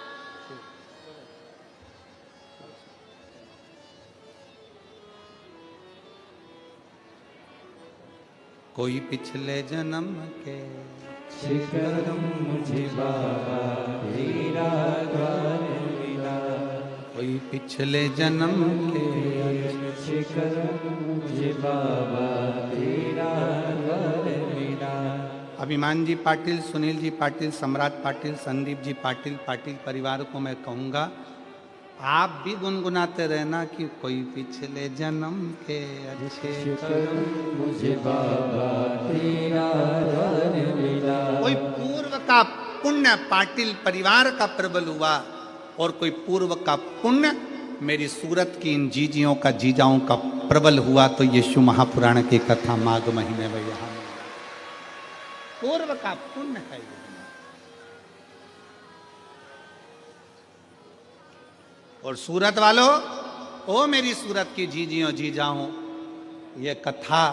कोई पिछले जन्म के शिकर मुझे बाबा तेरा द्वार मिला, कोई पिछले जन्म के शिकर मुझे बाबा तेरा द्वार मिला। अभिमान जी पाटिल, सुनील जी पाटिल, सम्राट पाटिल, संदीप जी पाटिल, पाटिल परिवार को मैं कहूँगा, आप भी गुनगुनाते रहना कि कोई पिछले जन्म के अच्छे मुझे बाबा तेरा द्वार मिला। कोई पूर्व का पुण्य पाटिल परिवार का प्रबल हुआ, और कोई पूर्व का पुण्य मेरी सूरत की इन जीजियों का, जीजाओं का प्रबल हुआ, तो ये शिव महापुराण की कथा माघ महीने में यहाँ पूर्व का पुण्य है। और सूरत वालों, ओ मेरी सूरत की जीजियों जीजाओं, ये कथा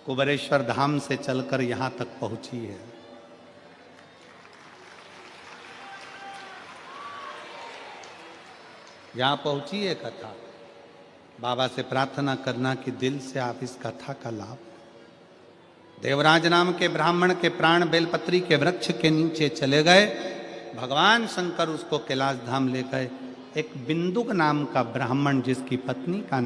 कुबेरेश्वर धाम से चलकर यहां तक पहुंची है। यहां पहुंची है कथा। बाबा से प्रार्थना करना कि दिल से आप इस कथा का लाभ। देवराज नाम के ब्राह्मण के प्राण बेलपत्री के वृक्ष के नीचे चले गए, भगवान शंकर उसको कैलाश धाम ले गए। एक बिंदुक नाम का ब्राह्मण जिसकी पत्नी का